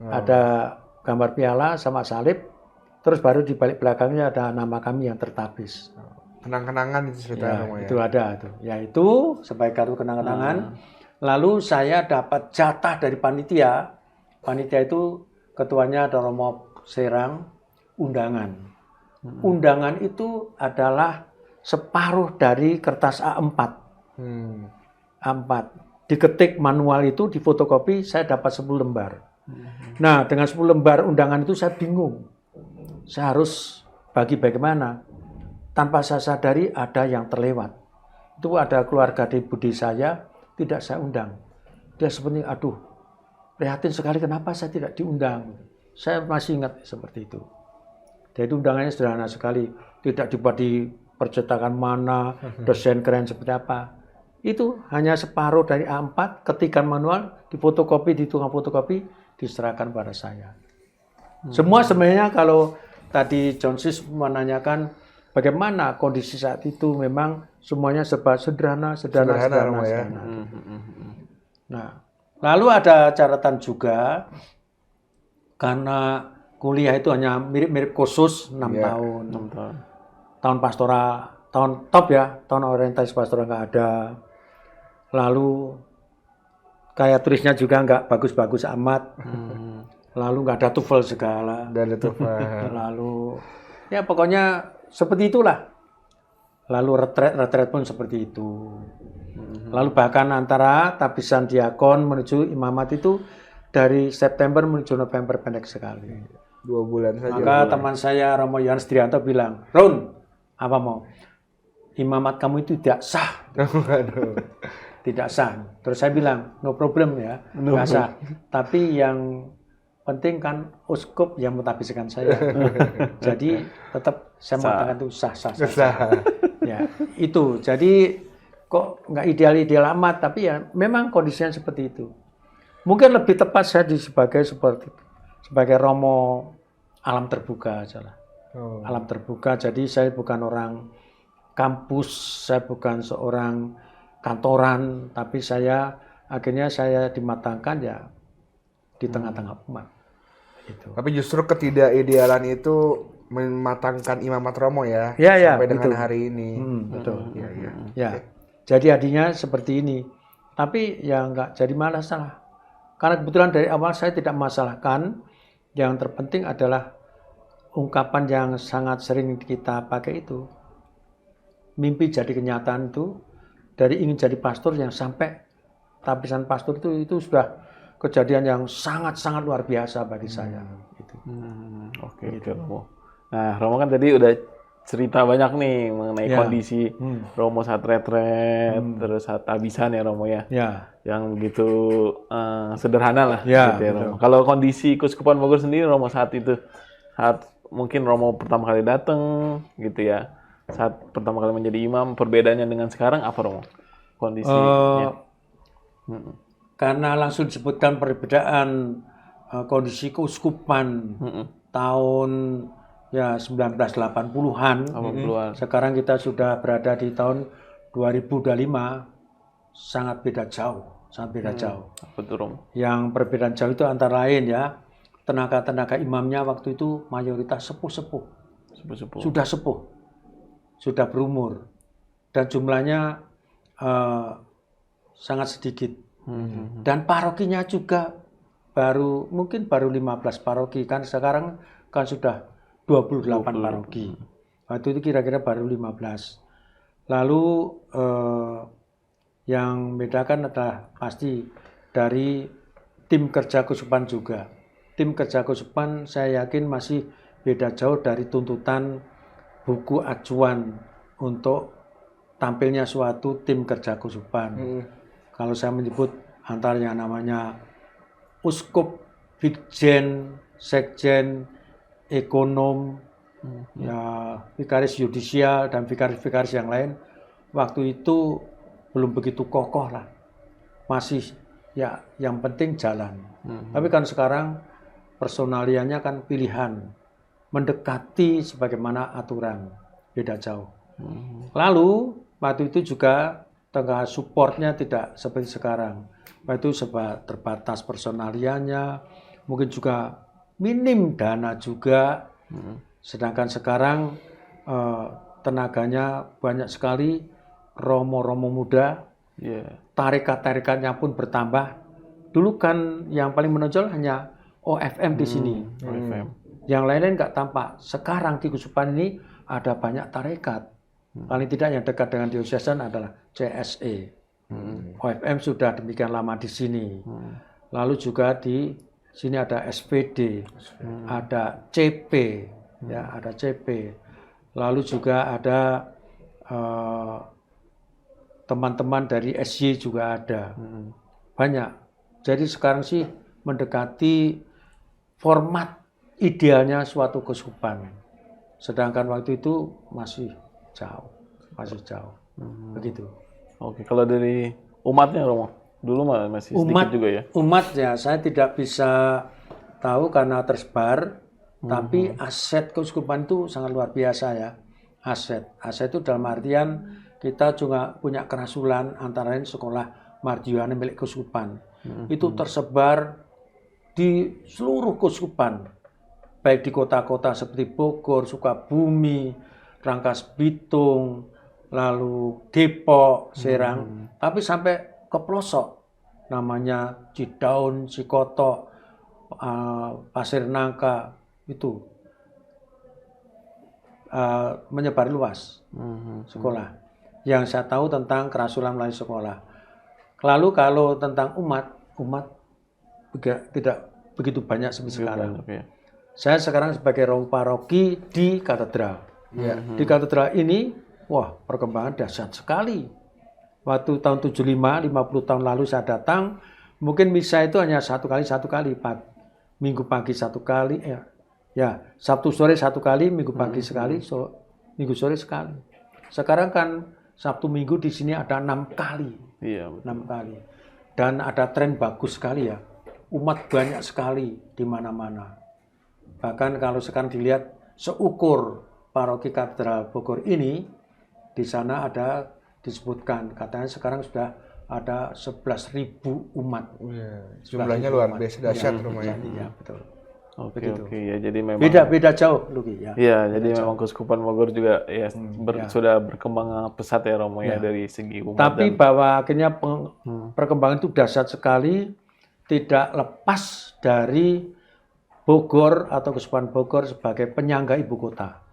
Ada gambar piala sama salib. Terus baru di balik belakangnya ada nama kami yang tertabis. Kenang-kenangan itu cerita ya, itu ada tuh. Ya itu sebagai kartu kenang-kenangan. Lalu saya dapat jatah dari panitia. Panitia itu ketuanya ada Romo Serang, undangan. Undangan itu adalah separuh dari kertas A4. A4. Diketik manual itu, difotokopi, saya dapat 10 lembar. Nah, dengan 10 lembar undangan itu saya bingung. Saya harus bagi bagaimana. Tanpa saya sadari ada yang terlewat. Itu ada keluarga di budi saya, tidak saya undang. Dia seperti, aduh, prihatin sekali kenapa saya tidak diundang. Saya masih ingat seperti itu. Jadi undangannya sederhana sekali. Tidak dibuat di percetakan mana, desain keren seperti apa. Itu hanya separuh dari A4, ketikan manual, difotokopi, di tukang fotokopi, diserahkan pada saya. Semua sebenarnya kalau tadi John Sis menanyakan bagaimana kondisi saat itu, memang semuanya serba sederhana. Nah, lalu ada catatan juga karena kuliah itu hanya mirip-mirip khusus 6 tahun. Tahun pastoral, tahun top ya, tahun orientasi pastoral nggak ada. Lalu kayak tulisnya juga nggak bagus-bagus amat. Lalu nggak ada TOEFL segala. Lalu ya pokoknya seperti itulah. Lalu retret pun seperti itu. Lalu bahkan antara tabisan diakon menuju imamat itu dari September menuju November pendek sekali. 2 bulan saja. Maka teman saya Romo Yohanes Trianto bilang, Ron, apa mau? Imamat kamu itu tidak sah. Waduh. Tidak sah. Terus saya bilang, no problem ya, nggak sah. Tapi yang penting kan uskup yang mentafsirkan saya. Jadi tetap saya mengatakan itu sah. Ya, itu. Jadi kok nggak ideal-ideal amat, tapi ya memang kondisinya seperti itu. Mungkin lebih tepat saya sebagai Romo alam terbuka aja lah. Alam terbuka. Jadi saya bukan orang kampus, saya bukan seorang kantoran, tapi akhirnya saya dimatangkan ya di tengah-tengah umat. Gitu. Tapi justru ketidakidealan itu mematangkan Imamat Romo ya, Ya, sampai dengan betul. hari ini. Betul. Iya. Ya, jadi artinya seperti ini. Tapi ya nggak jadi masalah. Karena kebetulan dari awal saya tidak masalahkan. Yang terpenting adalah ungkapan yang sangat sering kita pakai itu. Mimpi jadi kenyataan itu, dari ingin jadi pastor yang sampai tapisan pastor itu sudah kejadian yang sangat-sangat luar biasa bagi saya. Gitu. Oke, Romo. Nah, Romo kan tadi udah cerita banyak nih mengenai kondisi Romo saat retret, terus saat tabisan ya Romo ya. Yang gitu sederhana lah. Gitu ya, Romo. Kalau kondisi Keuskupan Bogor sendiri Romo saat itu, saat mungkin Romo pertama kali datang gitu ya, saat pertama kali menjadi imam, perbedaannya dengan sekarang apa Romo? Kondisinya? Karena langsung disebutkan perbedaan kondisi keuskupan tahun ya 1980-an. Sekarang kita sudah berada di tahun 2025, sangat beda jauh. Betul, Romo. Yang perbedaan jauh itu antara lain ya, tenaga-tenaga imamnya waktu itu mayoritas sepuh-sepuh. Sudah sepuh, sudah berumur, dan jumlahnya sangat sedikit. Dan parokinya juga mungkin baru 15 paroki, kan sekarang kan sudah 28 paroki. Waktu itu kira-kira baru 15. Lalu yang membedakan adalah pasti dari tim kerja keuskupan juga. Tim kerja keuskupan saya yakin masih beda jauh dari tuntutan buku acuan untuk tampilnya suatu tim kerja keuskupan. Kalau saya menyebut antara yang namanya uskup, vikjen, sekjen, ekonom, ya vikaris yudisial dan vikaris-vikaris yang lain, waktu itu belum begitu kokoh lah, masih ya yang penting jalan. Tapi kan sekarang personaliannya kan pilihan, mendekati sebagaimana aturan, beda jauh. Lalu waktu itu juga tengah supportnya tidak seperti sekarang. Waktu itu terbatas personaliannya, mungkin juga minim dana juga. Sedangkan sekarang tenaganya banyak sekali, romo-romo muda, tarekat-tarekatnya pun bertambah. Dulu kan yang paling menonjol hanya OFM di sini. Yang lain-lain nggak tampak. Sekarang di Keuskupan ini ada banyak tarekat. Paling tidak yang dekat dengan diocesan adalah CSE. OFM sudah demikian lama di sini. Lalu juga di sini ada SPD, ada CP, ya ada CP. Lalu juga ada teman-teman dari SY juga ada. Banyak. Jadi sekarang sih mendekati format idealnya suatu keuskupan. Sedangkan waktu itu masih jauh. Begitu. Oke, kalau dari umatnya Romo, dulu masih sedikit juga ya? Umatnya saya tidak bisa tahu karena tersebar, tapi aset keuskupan itu sangat luar biasa ya. Aset itu dalam artian kita juga punya kerasulan, antara lain sekolah Mardiwana milik keuskupan. Itu tersebar di seluruh keuskupan, baik di kota-kota seperti Bogor, Sukabumi, Rangkas Bitung, lalu Depok, Serang, tapi sampai ke pelosok, namanya Cidaun, Cikoto, Pasir Nangka, itu menyebar luas sekolah. Yang saya tahu tentang kerasulan melalui sekolah. Lalu kalau tentang umat tidak begitu banyak seperti sekarang. Ya. Saya sekarang sebagai romo paroki di katedral. Di katedral ini, wah perkembangan dahsyat sekali. Waktu tahun 75, 50 tahun lalu saya datang, mungkin misa itu hanya satu kali, Minggu pagi satu kali, Sabtu sore satu kali, Minggu pagi sekali, Minggu sore sekali. Sekarang kan Sabtu Minggu di sini ada 6 kali. Iya, 6 kali. Dan ada tren bagus sekali ya. Umat banyak sekali di mana-mana. Bahkan kalau sekarang dilihat seukur paroki Katedral Bogor ini, di sana ada disebutkan, katanya sekarang sudah ada 11.000 umat. Jumlahnya luar biasa dahsyat rumahnya. Iya, betul. Oke, ya jadi memang beda jauh, Luki ya. Iya, jadi memang Keuskupan Bogor juga ya sudah berkembang pesat ya Romo ya dari segi umat. Tapi bahwa akhirnya perkembangan itu dahsyat sekali, tidak lepas dari Bogor atau Keuskupan Bogor sebagai penyangga ibu kota.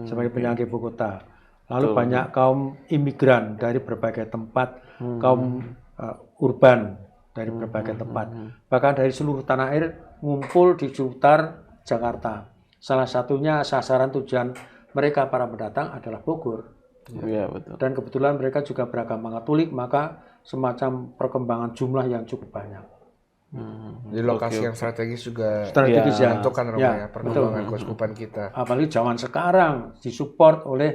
Sebagai penyangga ibu kota. Lalu banyak kaum imigran dari berbagai tempat, kaum urban dari berbagai tempat. Bahkan dari seluruh tanah air ngumpul di sekitar Jakarta. Salah satunya sasaran tujuan mereka para pendatang adalah Bogor. Iya, betul. Dan kebetulan mereka juga beragama Katolik, maka semacam perkembangan jumlah yang cukup banyak. Di lokasi yang strategis juga ya. menentukan ya, perkembangan keuskupan kita. Apalagi zaman sekarang disupport oleh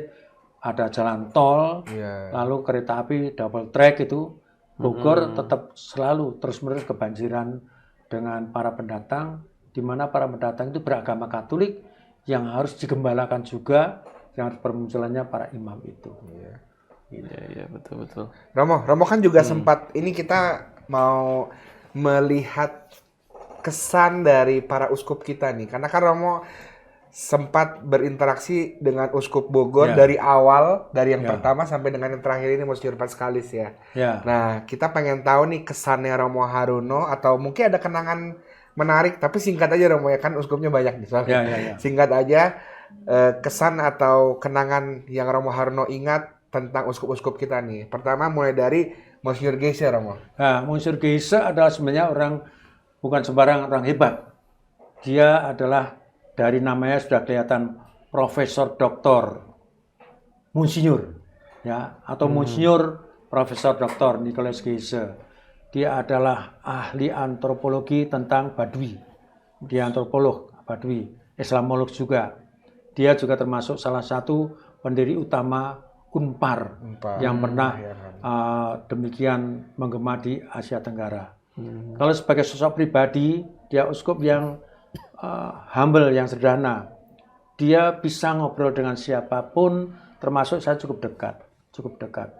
ada jalan tol, lalu kereta api double track itu, Bogor tetap selalu terus-menerus kebanjiran dengan para pendatang, di mana para pendatang itu beragama Katolik yang harus digembalakan juga, yang harus bermunculannya para imam itu. Iya, betul. Romo kan juga sempat, ini kita mau melihat kesan dari para uskup kita nih, karena kan Romo sempat berinteraksi dengan Uskup Bogor dari awal, dari yang pertama sampai dengan yang terakhir ini, Monsignor Pascalis ya. Nah, kita pengen tahu nih kesannya Romo Haruno, atau mungkin ada kenangan menarik, tapi singkat aja Romo ya, kan uskupnya banyak nih soalnya. Singkat aja, kesan atau kenangan yang Romo Haruno ingat tentang uskup-uskup kita nih. Pertama mulai dari Monsignor Geise, Romo. Nah, Monsignor Geise adalah sebenarnya bukan sembarang orang hebat. Dia adalah, dari namanya sudah kelihatan, Profesor Doktor Monsinyur, ya, atau Monsinyur Profesor Doktor Nicholas Geise. Dia adalah ahli antropologi tentang Baduy. Dia antropolog Baduy, Islamolog juga. Dia juga termasuk salah satu pendiri utama Unpar yang pernah demikian menggema di Asia Tenggara. Kalau sebagai sosok pribadi, dia uskup yang humble, yang sederhana. Dia bisa ngobrol dengan siapapun, termasuk saya cukup dekat.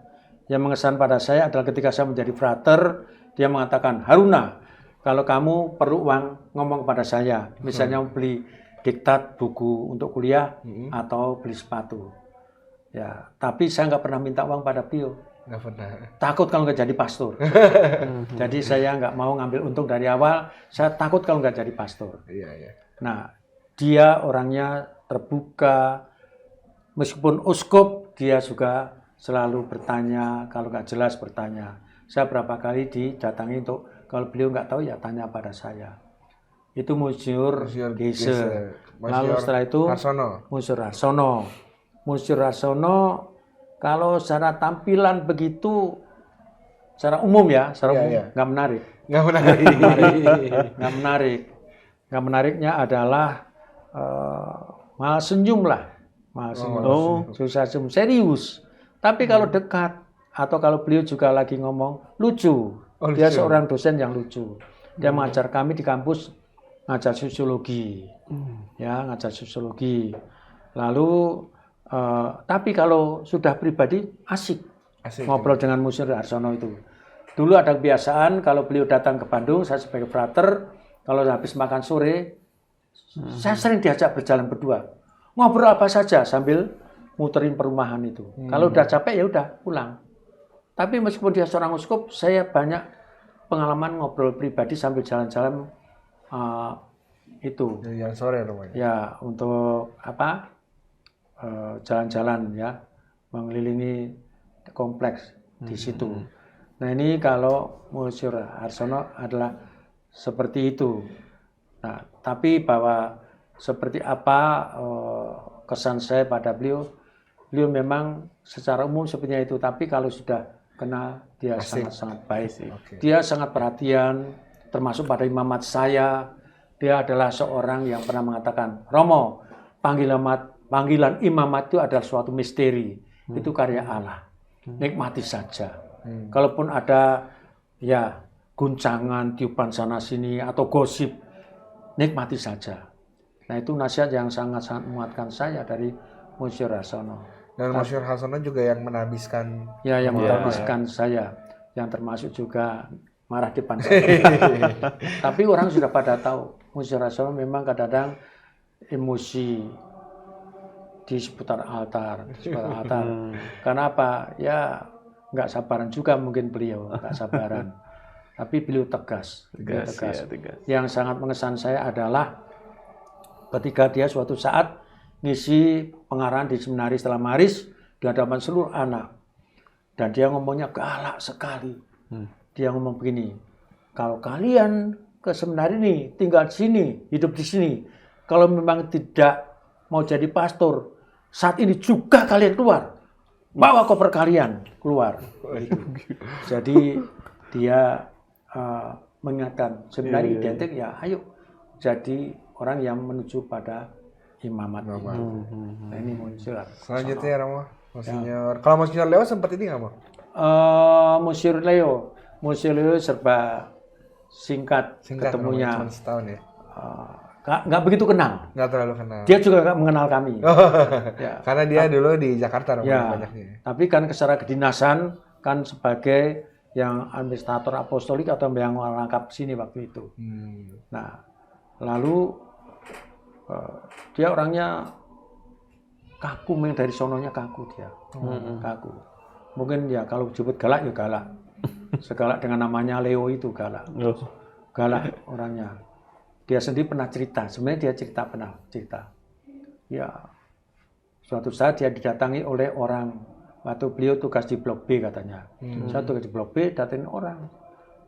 Yang mengesan pada saya adalah ketika saya menjadi frater, dia mengatakan, Haruna, kalau kamu perlu uang, ngomong kepada saya. Misalnya beli diktat buku untuk kuliah atau beli sepatu. Ya, tapi saya nggak pernah minta uang pada beliau. Nggak pernah. Takut kalau nggak jadi pastor. Jadi saya nggak mau ngambil untung dari awal. Saya takut kalau nggak jadi pastor. Nah, dia orangnya terbuka. Meskipun uskup, dia juga selalu bertanya. Kalau nggak jelas bertanya. Saya berapa kali didatangi untuk, kalau beliau nggak tahu ya tanya pada saya. Itu Monsinyur Geise. Lalu setelah itu Monsinyur Rasono. Monsinyur Rasono, kalau secara tampilan begitu, secara umum ya, nggak menarik. Nggak menarik. Nggak menariknya adalah malah senyum lah. Susah senyum, serius. Tapi kalau dekat, atau kalau beliau juga lagi ngomong, lucu. Dia seorang dosen yang lucu. Dia mengajar kami di kampus, ngajar sosiologi. Ngajar sosiologi. Lalu, tapi kalau sudah pribadi asik ngobrol dengan Monsinyur Harsono itu. Dulu ada kebiasaan kalau beliau datang ke Bandung, saya sebagai frater, kalau habis makan sore, saya sering diajak berjalan berdua, ngobrol apa saja sambil muterin perumahan itu. Kalau udah capek ya udah pulang. Tapi meskipun dia seorang uskup, saya banyak pengalaman ngobrol pribadi sambil jalan-jalan itu. Jalan sore namanya. Ya, untuk apa? Jalan-jalan ya, mengelilingi kompleks di situ. Nah ini kalau Monsinyur Harsono adalah seperti itu. Nah, tapi bahwa seperti apa kesan saya pada beliau memang secara umum sepertinya itu. Tapi kalau sudah kenal, dia sangat-sangat baik. Okay. Dia sangat perhatian, termasuk pada imamat saya. Dia adalah seorang yang pernah mengatakan, Romo, panggilan imamat itu adalah suatu misteri. Itu karya Allah. Nikmati saja. Kalaupun ada ya guncangan, tiupan sana sini atau gosip, nikmati saja. Nah, itu nasihat yang sangat-sangat menguatkan saya dari Monsieur Harsono. Dan Monsieur Harsono juga yang menabiskan. Ya, yang menabiskan saya, yang termasuk juga marah di depan saya. Tapi orang sudah pada tahu, Monsieur Harsono memang kadang-kadang emosi di seputar altar. Karena apa? Ya, nggak sabaran juga mungkin beliau, nggak sabaran. Tapi beliau tegas. Ya, tegas. Yang sangat mengesan saya adalah ketika dia suatu saat ngisi pengarahan di seminari Stella Maris di hadapan seluruh anak. Dan dia ngomongnya galak sekali. Dia ngomong begini, kalau kalian ke seminari ini, tinggal di sini, hidup di sini, kalau memang tidak mau jadi pastor, saat ini juga kalian keluar. Bawa koper kalian keluar. Gitu. Jadi dia mengingatkan seminari identik ya ayo jadi orang yang menuju pada imamat. Nah, ini muncul. Selanjutnya Romo, Monsignor. Kalau Monsignor Leo sempat ini nggak, Mo? Monsieur Leo serba singkat ketemunya. Cuma setahun ya? Nggak begitu kenal. Nggak terlalu kenal. Dia juga nggak mengenal kami. Ya. Karena dia dulu di Jakarta banyaknya. Tapi kan secara kedinasan kan sebagai yang administrator apostolik atau yang merangkap sini waktu itu. Nah, lalu dia orangnya kaku, memang dari sononya kaku dia. Kaku. Mungkin ya kalau disebut galak ya galak. Segalak dengan namanya Leo itu galak. Galak orangnya. Dia sendiri pernah cerita, sebenarnya dia pernah cerita. Ya, suatu saat dia didatangi oleh orang, waktu beliau tugas di Blok B katanya. Saya tugas di Blok B, datangin orang.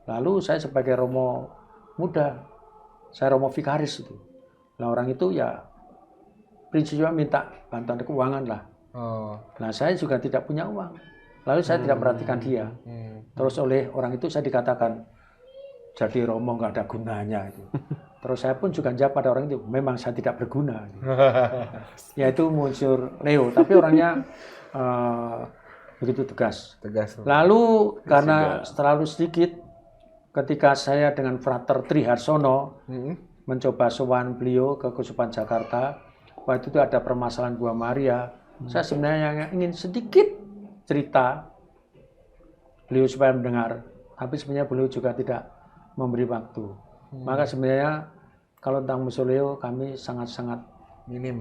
Lalu saya sebagai Romo muda, saya Romo Vikaris itu. Nah orang itu ya prinsipnya minta bantuan keuangan lah. Nah saya juga tidak punya uang. Lalu saya tidak perhatikan dia. Terus oleh orang itu saya dikatakan, jadi Romo nggak ada gunanya itu. Terus saya pun juga jawab pada orang itu, memang saya tidak berguna. Yaitu Monsieur Leo, tapi orangnya begitu tegas. Lalu karena terlalu sedikit, ketika saya dengan Frater Tri Harsono mencoba sowan beliau ke Keuskupan Jakarta, waktu itu ada permasalahan Buah Maria. Saya sebenarnya ingin sedikit cerita beliau supaya mendengar, tapi sebenarnya beliau juga tidak memberi waktu. Maka sebenarnya kalau tentang Monsieur Leo kami sangat-sangat minim,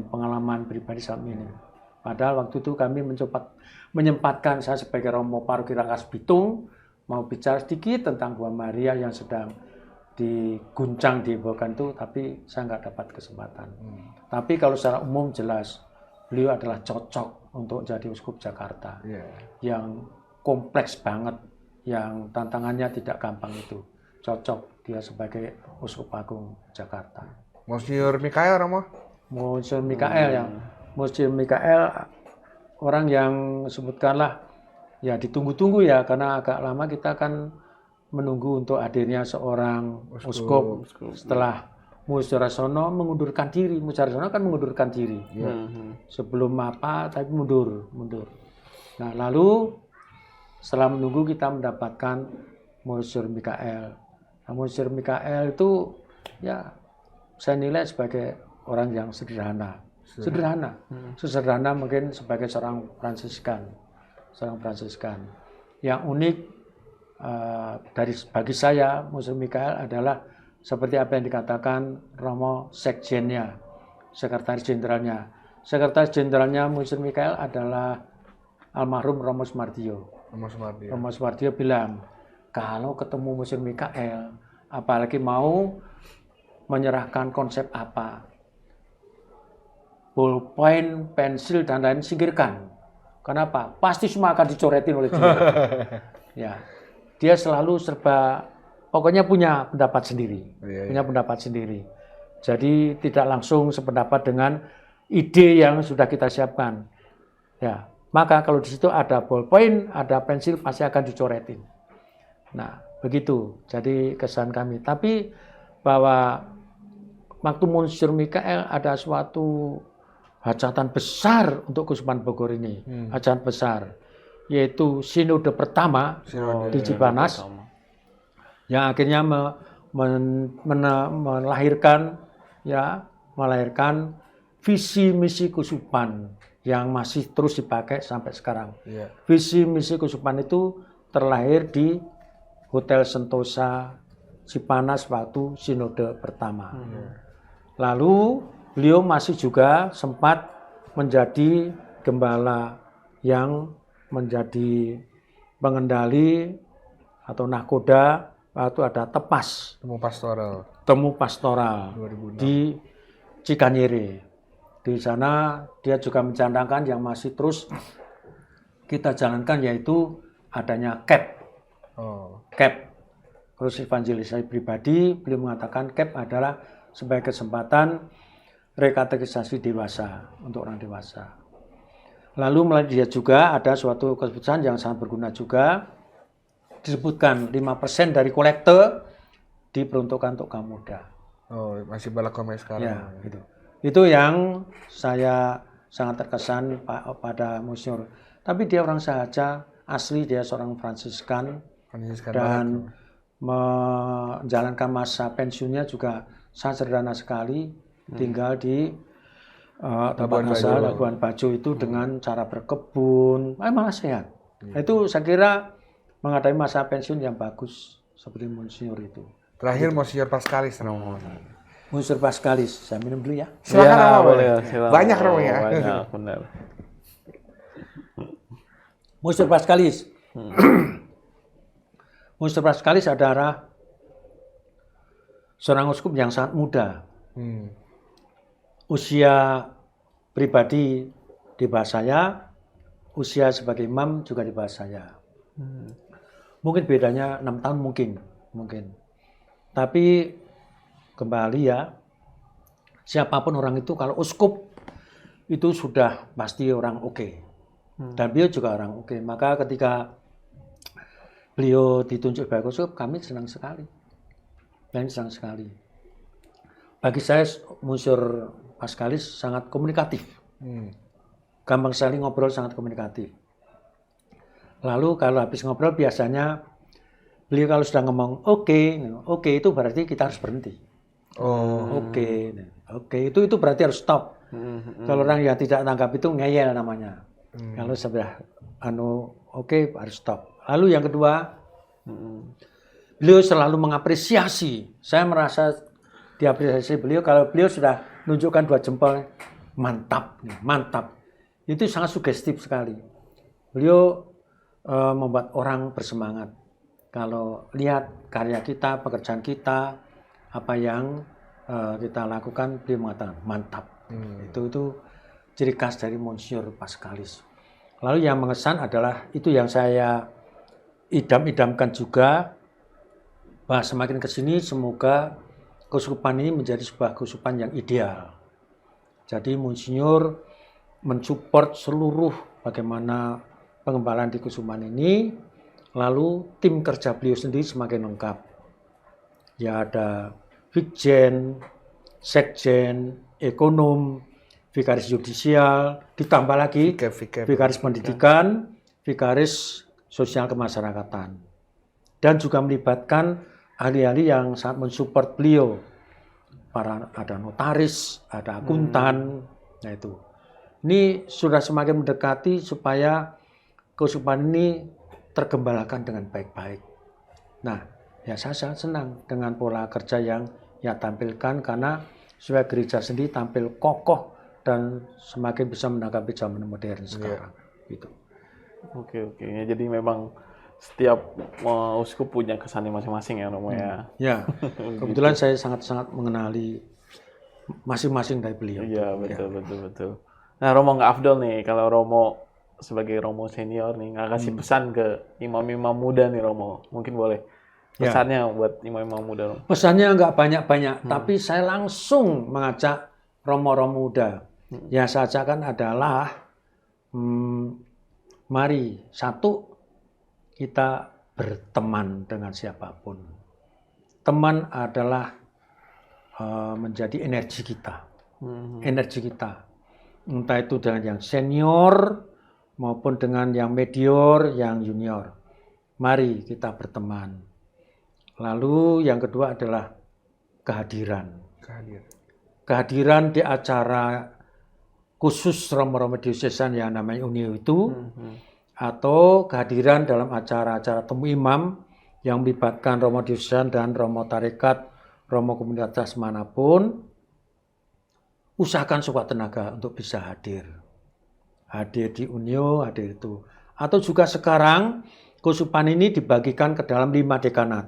pengalaman pribadi sangat minim. Padahal waktu itu kami menyempatkan saya sebagai Romo Paroki Rangkas Bitung mau bicara sedikit tentang Buah Maria yang sedang diguncang dibawakan itu, tapi saya nggak dapat kesempatan. Tapi kalau secara umum jelas beliau adalah cocok untuk jadi Uskup Jakarta, yang kompleks banget, yang tantangannya tidak gampang itu. Cocok dia sebagai Uskup Agung Jakarta. Monsignor Mikael, Romo? Monsignor Mikael yang Monsignor Mikael orang yang sebutkanlah ya ditunggu-tunggu ya, karena agak lama kita kan menunggu untuk hadirnya seorang uskup setelah Monsieur Harsono mengundurkan diri. Monsieur Harsono kan mengundurkan diri. Sebelum apa tapi mundur. Nah, lalu setelah menunggu kita mendapatkan Monsieur Mikael. Nah, Monsieur Mikael itu ya saya nilai sebagai orang yang sederhana. Sederhana mungkin sebagai seorang Fransiskan. Yang unik bagi saya Monsieur Mikael adalah seperti apa yang dikatakan Romo Sekjennya, Sekretaris Jenderalnya. Sekretaris Jenderalnya Monsieur Mikael adalah almarhum Romo Sumardio. Romo Sumardio bilang, kalau ketemu Monsieur Mikael, apalagi mau menyerahkan konsep apa, ballpoint, pensil, dan lain singkirkan. Kenapa? Pasti semua akan dicoretin oleh dia. Ya, dia selalu serba pokoknya punya pendapat sendiri, Iya, punya pendapat sendiri. Jadi tidak langsung sependapat dengan ide yang sudah kita siapkan. Ya, maka kalau di situ ada ballpoint, ada pensil, pasti akan dicoretin. Nah, begitu. Jadi kesan kami. Tapi bahwa waktu Monsinyur Mikael ada suatu hajatan besar untuk Keuskupan Bogor ini, hajatan besar, yaitu sinode pertama di Cipanas, yang akhirnya melahirkan visi misi Keuskupan yang masih terus dipakai sampai sekarang. Iya. Visi misi Keuskupan itu terlahir di Hotel Sentosa Cipanas waktu sinode pertama. Lalu beliau masih juga sempat menjadi gembala yang menjadi pengendali atau nahkoda waktu ada Temu pastoral 2006. di Cikanyere. Di sana dia juga mencanangkan yang masih terus kita jalankan, yaitu adanya CAP, kursus evangelisasi pribadi. Beliau mengatakan CAP adalah sebagai kesempatan rekatekisasi dewasa untuk orang dewasa. Lalu melalui dia juga ada suatu keputusan yang sangat berguna juga, disebutkan 5% dari kolekte diperuntukkan untuk kaum muda. Oh, masih berlaku sampai sekarang. Ya, gitu. Itu yang saya sangat terkesan pada Monsinyur. Tapi dia orang sahaja, asli dia seorang Fransiskan dan menjalankan masa pensiunnya juga sangat sederhana sekali, tinggal di tempat asal Labuan Bajo itu dengan cara berkebun, malah sehat. Itu saya kira menghadapi masa pensiun yang bagus seperti Monsinyur itu. Terakhir Monsinyur Pascalis, Romo. Monsinyur Pascalis, saya minum dulu ya. Silakan, Romo. Boleh, silakan. Banyak, Romo ya. Banyak, benar. Monsinyur Pascalis. Monsinyur Pascalis adalah seorang uskup yang sangat muda. Usia pribadi di bawah saya, usia sebagai imam juga di bawah saya. Mungkin bedanya 6 tahun mungkin. Tapi kembali ya, siapapun orang itu kalau uskup itu sudah pasti orang oke. Dan beliau juga orang oke. Maka ketika beliau ditunjuk sebagai uskup, kami senang sekali. Bagi saya Monsinyur Pascalis sangat komunikatif. Gampang sekali ngobrol, sangat komunikatif. Lalu kalau habis ngobrol biasanya beliau kalau sudah ngomong oke itu berarti kita harus berhenti. Oke itu berarti harus stop. Kalau orang yang tidak tanggap itu ngeyel namanya. Kalau sudah oke harus stop. Lalu yang kedua, beliau selalu mengapresiasi. Saya merasa diapresiasi beliau kalau beliau sudah menunjukkan 2 jempol, mantap. Itu sangat sugestif sekali. Beliau membuat orang bersemangat. Kalau lihat karya kita, pekerjaan kita, apa yang kita lakukan, beliau mengatakan mantap. Itu ciri khas dari Monsinyur Pascalis. Lalu yang mengesan adalah itu yang saya idam-idamkan juga, bahwa semakin ke sini semoga keuskupan ini menjadi sebuah keuskupan yang ideal. Jadi Monsinyur mensupport seluruh bagaimana pengembalaan di keuskupan ini, lalu tim kerja beliau sendiri semakin lengkap. Ya ada Vikjen, Sekjen, Ekonom, Vikaris Yudisial, ditambah lagi Vikaris Pendidikan, Vikaris Sosial Kemasyarakatan. Dan juga melibatkan ahli-ahli yang sangat mensupport beliau. Ada notaris, ada akuntan, nah itu. Ini sudah semakin mendekati supaya keuskupan ini tergembalakan dengan baik-baik. Nah, ya saya sangat senang dengan pola kerja yang ia tampilkan karena supaya gereja sendiri tampil kokoh dan semakin bisa menanggapi zaman modern sekarang. Gitu. Oke. Ya, jadi memang setiap uskup punya kesannya masing-masing ya, Romo ya. Ya, kebetulan saya sangat-sangat mengenali masing-masing dari beliau. Iya, betul. Nah, Romo nggak afdol nih kalau Romo sebagai Romo senior nih nggak kasih pesan ke imam-imam muda nih, Romo. Mungkin boleh pesannya buat imam-imam muda, Romo? Pesannya nggak banyak-banyak, tapi saya langsung mengajak romo-romo muda. Yang saya ajakkan adalah, mari satu, kita berteman dengan siapapun. Teman adalah menjadi energi kita. Energi kita. Entah itu dengan yang senior maupun dengan yang medior, yang junior. Mari kita berteman. Lalu yang kedua adalah kehadiran. Kehadiran di acara khusus romo-romo diocesan yang namanya Unio itu, atau kehadiran dalam acara-acara temu imam yang melibatkan romo diocesan dan romo tarekat, romo komunitas manapun, usahakan sekuat tenaga untuk bisa hadir. Hadir di Unio, hadir itu. Atau juga sekarang Kusupan ini dibagikan ke dalam 5 dekanat.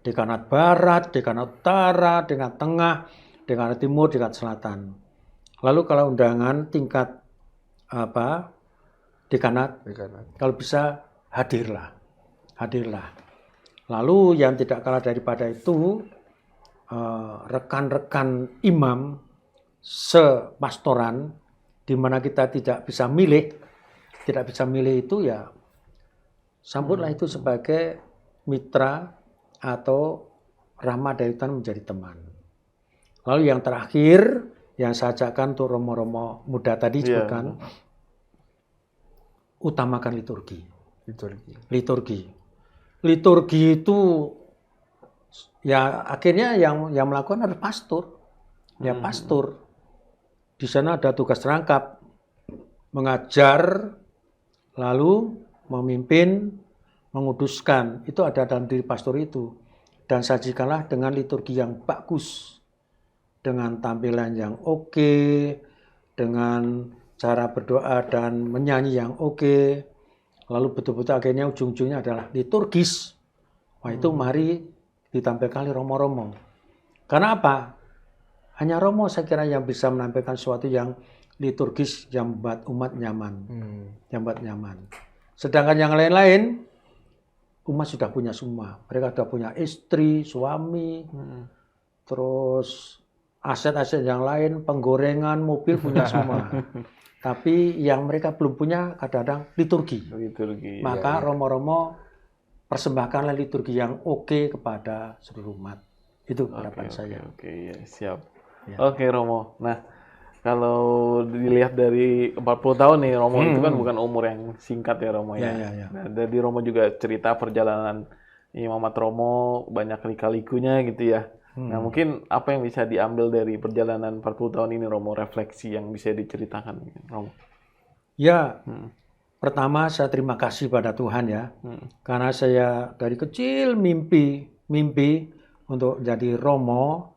Dekanat Barat, dekanat Utara, dekanat Tengah, dekanat Timur, dekanat Selatan. Lalu kalau undangan tingkat dekanat, kalau bisa hadirlah. Lalu yang tidak kalah daripada itu, rekan-rekan imam sepastoran, di mana kita tidak bisa milih itu ya, sambutlah itu sebagai mitra atau rahmat dari Tuhan menjadi teman. Lalu yang terakhir yang saya ajakkan untuk romo-romo muda tadi sebutkan, utamakan liturgi. Liturgi itu ya akhirnya yang melakukan adalah pastor. Ya pastor. Di sana ada tugas rangkap mengajar, lalu memimpin, menguduskan. Itu ada dalam diri pastor itu. Dan sajikanlah dengan liturgi yang bagus, dengan tampilan yang oke, dengan cara berdoa dan menyanyi yang oke. Lalu betul-betul akhirnya ujung-ujungnya adalah liturgis. Wah, itu mari ditampilkan oleh romo-romo. Karena apa? Hanya romo saya kira yang bisa menampilkan sesuatu yang liturgis yang membuat umat nyaman. Yang membuat nyaman. Sedangkan yang lain-lain, umat sudah punya semua. Mereka sudah punya istri, suami, terus aset-aset yang lain, penggorengan, mobil punya semua. Tapi yang mereka belum punya kadang-kadang liturgi. Maka romo-romo persembahkanlah liturgi yang oke kepada seluruh umat. Itu harapan saya. Ya, siap. Ya. Oke, Romo. Nah, kalau dilihat dari 40 tahun nih, Romo itu kan bukan umur yang singkat ya, Romo ya. Nah, dari Romo juga cerita perjalanan Imamat Romo, banyak lika-likunya gitu ya. Nah, mungkin apa yang bisa diambil dari perjalanan 40 tahun ini, Romo, refleksi yang bisa diceritakan, Romo? Ya, pertama saya terima kasih pada Tuhan ya. Karena saya dari kecil mimpi untuk jadi Romo,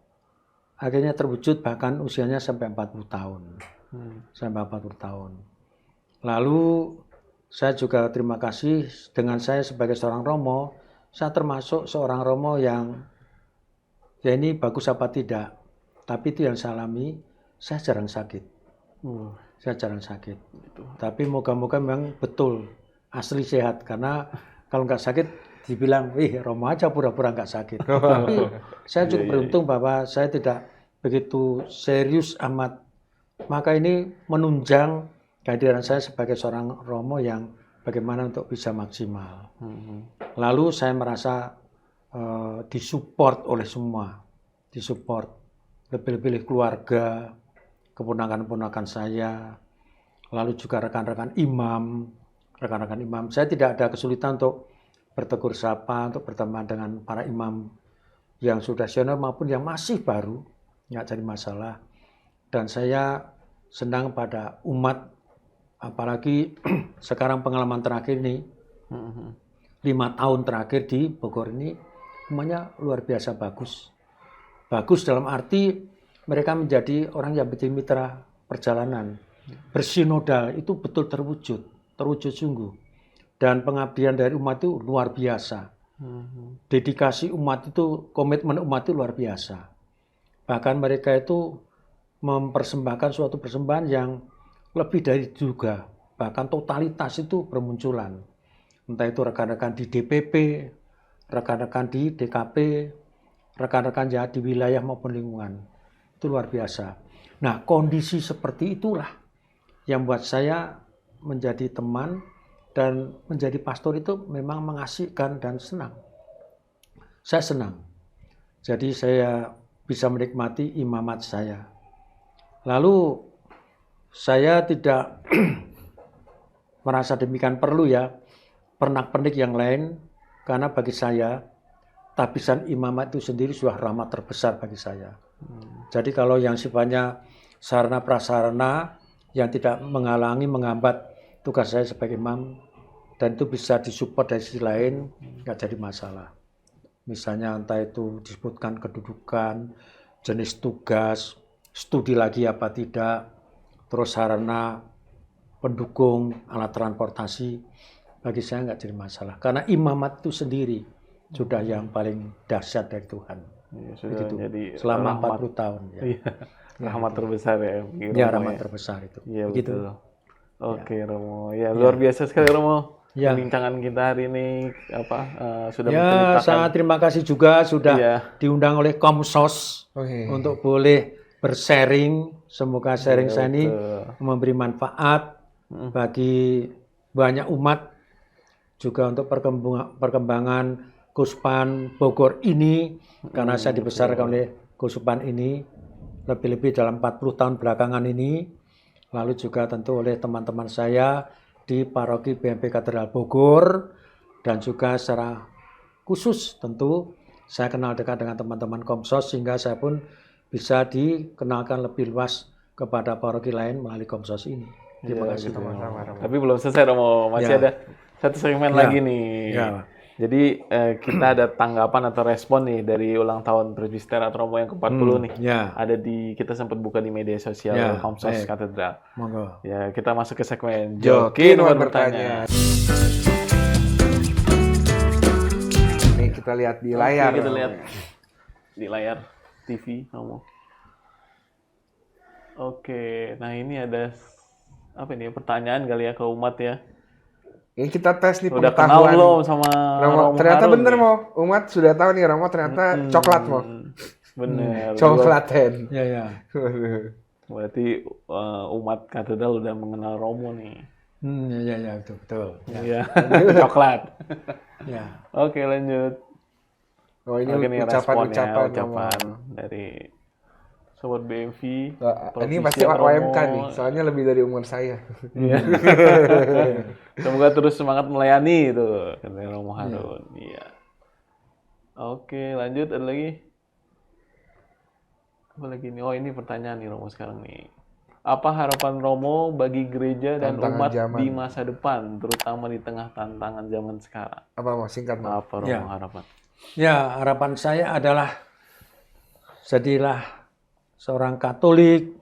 akhirnya terwujud bahkan usianya sampai 40 tahun. Sampai 40 tahun. Lalu saya juga terima kasih dengan saya sebagai seorang Romo, saya termasuk seorang Romo yang ya ini bagus apa tidak. Tapi itu yang saya alami, saya jarang sakit. Saya jarang sakit. Tapi moga-moga memang betul asli sehat. Karena kalau nggak sakit dibilang, Romo aja pura-pura nggak sakit. Tapi saya cukup beruntung bahwa saya tidak begitu serius amat. Maka ini menunjang kehadiran saya sebagai seorang Romo yang bagaimana untuk bisa maksimal. Lalu saya merasa disupport oleh semua. Disupport. Lebih-lebih keluarga, keponakan-keponakan saya, lalu juga rekan-rekan imam. Saya tidak ada kesulitan untuk bertegur sapa, untuk berteman dengan para imam yang sudah senior maupun yang masih baru, nggak cari masalah. Dan saya senang pada umat, apalagi sekarang pengalaman terakhir ini, 5 tahun terakhir di Bogor ini, umatnya luar biasa bagus. Bagus dalam arti mereka menjadi orang yang menjadi mitra perjalanan. Bersinodal itu betul terwujud sungguh. Dan pengabdian dari umat itu luar biasa. Dedikasi umat itu, komitmen umat itu luar biasa. Bahkan mereka itu mempersembahkan suatu persembahan yang lebih dari juga. Bahkan totalitas itu bermunculan. Entah itu rekan-rekan di DPP, rekan-rekan di DKP, rekan-rekan jahat di wilayah maupun lingkungan. Itu luar biasa. Nah, kondisi seperti itulah yang buat saya menjadi teman dan menjadi pastor itu memang mengasihkan dan senang. Saya senang. Jadi saya bisa menikmati imamat saya. Lalu saya tidak merasa demikian perlu ya pernak-pernik yang lain, karena bagi saya tabisan imamat itu sendiri sudah rahmat terbesar bagi saya. Jadi kalau yang sifatnya sarana prasarana yang tidak menghalangi, menghambat tugas saya sebagai imam, dan itu bisa disupport dari sisi lain, nggak jadi masalah. Misalnya entah itu disebutkan kedudukan, jenis tugas, studi lagi apa tidak, terus sarana pendukung, alat transportasi, bagi saya nggak jadi masalah. Karena imamat itu sendiri sudah yang paling dahsyat dari Tuhan. Ya, sudah Begitu. jadi Selama rahmat. 40 tahun. Ya, Rahmat terbesar ya. ya rahmat terbesar itu. Iya Begitu. betul. Oke Romo, ya luar biasa sekali Romo. Ya. Perbincangan kita hari ini sudah Ya, menceritakan. sangat terima kasih juga sudah Iya. diundang oleh Komsos Oke. untuk boleh bersharing. Semoga sharing Iya, saya ini betul. memberi manfaat bagi banyak umat, juga untuk perkembangan Kuspan Bogor ini, karena saya dibesarkan oleh Kuspan ini lebih-lebih dalam 40 tahun belakangan ini, lalu juga tentu oleh teman-teman saya di Paroki BMP Katedral Bogor, dan juga secara khusus tentu saya kenal dekat dengan teman-teman Komsos, sehingga saya pun bisa dikenalkan lebih luas kepada paroki lain melalui Komsos ini. Terima kasih. Sama-sama, Romo. Tapi belum selesai Romo, masih Ya. ada satu segmen Ya. lagi nih. Ya. Jadi kita ada tanggapan atau respon nih dari ulang tahun Presbyterat Romo yang ke-40 nih. Ya, Ada kita sempat buka di media sosial Ya, Komsos baik. Katedral. monggo. Ya, kita masuk ke segmen Jokin Wan Wan bertanya. Nih kita lihat di layar. Oke, kita lihat di layar TV Romo. Oke, nah ini ada apa ini pertanyaan kali ya ke umat ya. Ini kita tes nih Udah kenal pengetahuan. belum sama Romo, Romo ternyata Harun bener nih? mau umat sudah tahu nih Romo ternyata coklat mau Bener. coklaten. Ya, ya. Berarti umat katedral udah mengenal Romo nih. Ya, ya, betul, betul. Iya. Coklat. Ya. Oke, lanjut. Oh ini Oke, nih ucapan-ucapan ucapan Romo. dari Sobat BMV. Wah, ini Provinsi pasti Romo. OMK nih, soalnya lebih dari umur saya. Iya. Semoga terus semangat melayani itu kata Romo Harun. Iya. Oke, lanjut ada lagi. Apa lagi nih? Oh, ini pertanyaan nih Romo sekarang nih. Apa harapan Romo bagi gereja dan Tantangan umat zaman. di masa depan, terutama di tengah tantangan zaman sekarang? Apa mau singkat mau? Apa Romo Ya. harapan? Ya, harapan saya adalah jadilah seorang Katolik,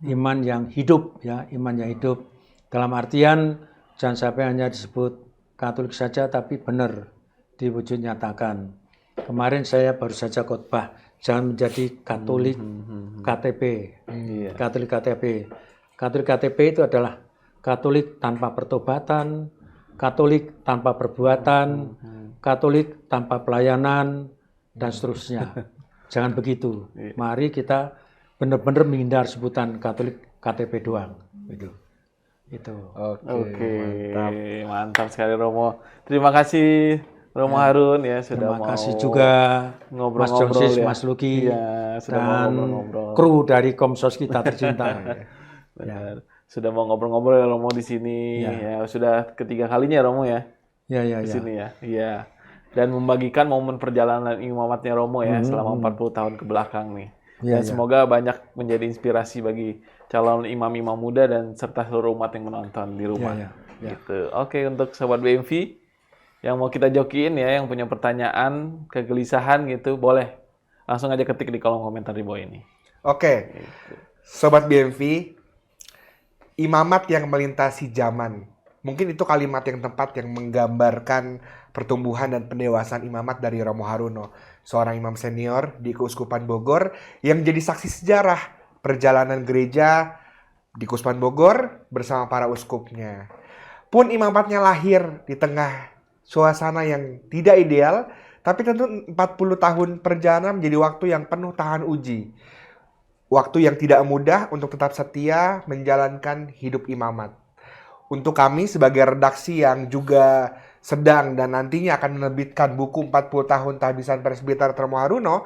iman yang hidup, ya, iman yang hidup. Dalam artian jangan sampai hanya disebut Katolik saja, tapi benar diwujud nyatakan. Kemarin saya baru saja khotbah, jangan menjadi Katolik KTP. Iya. Katolik KTP. Katolik KTP itu adalah Katolik tanpa pertobatan, Katolik tanpa perbuatan, Katolik tanpa pelayanan, dan seterusnya. Jangan begitu. Mari kita benar-benar menghindar sebutan Katolik KTP doang. Itu. Oke, mantap sekali Romo. Terima kasih Romo Harun ya sudah Terima mau kasih juga Mas ngobrol-ngobrol Jongsis, ya. Mas Luki, Iya, sudah mau dan ngobrol-ngobrol. kru dari Komsos kita tercinta. Benar. Sudah mau ngobrol-ngobrol ya Romo di sini. Ya, sudah ketiga kalinya Romo ya Ya, ya, di ya. sini ya. Iya. Dan membagikan momen perjalanan imamatnya Romo ya selama 40 tahun ke belakang nih. Iya, Dan semoga banyak menjadi inspirasi bagi calon imam-imam muda dan serta seluruh umat yang menonton di rumah. Iya, iya. Gitu. Oke, untuk sobat BMV yang mau kita jokiin ya, yang punya pertanyaan, kegelisahan gitu, boleh langsung aja ketik di kolom komentar di bawah ini. Oke, Sobat BMV, imamat yang melintasi zaman. Mungkin itu kalimat yang tepat yang menggambarkan pertumbuhan dan pendewasaan imamat dari Romo Haruno, seorang imam senior di Keuskupan Bogor yang jadi saksi sejarah perjalanan gereja di Keuskupan Bogor bersama para uskupnya. Pun imamatnya lahir di tengah suasana yang tidak ideal, Tapi tentu 40 tahun perjalanan menjadi waktu yang penuh tahan uji. Waktu yang tidak mudah untuk tetap setia menjalankan hidup imamat. Untuk kami sebagai redaksi yang juga sedang dan nantinya akan menerbitkan buku 40 tahun Tahbisan Presbiter Romo Haruno,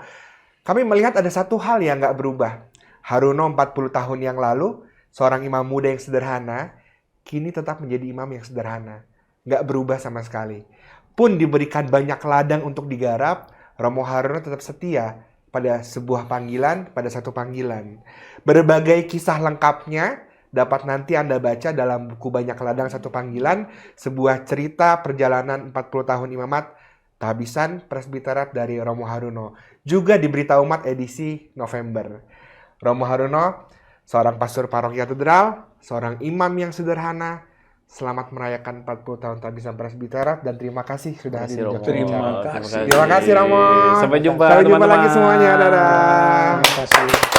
kami melihat ada satu hal yang nggak berubah. Haruno 40 tahun yang lalu, seorang imam muda yang sederhana, kini tetap menjadi imam yang sederhana. Nggak berubah sama sekali. Pun diberikan banyak ladang untuk digarap, Romo Haruno tetap setia pada sebuah panggilan, pada satu panggilan. Berbagai kisah lengkapnya dapat nanti Anda baca dalam buku Banyak Ladang Satu Panggilan, sebuah cerita perjalanan 40 tahun imamat Tahbisan Presbiterat dari Romo Haruno. Juga di Berita Umat edisi November. Romo Haruno, seorang pastor paroki katedral, seorang imam yang sederhana, selamat merayakan 40 tahun Tahbisan Presbiterat dan terima kasih sudah hadir di Jogja. Terima kasih. Terima kasih Romo. Sampai jumpa Sampai jumpa teman-teman. lagi semuanya. Dadah. Terima kasih.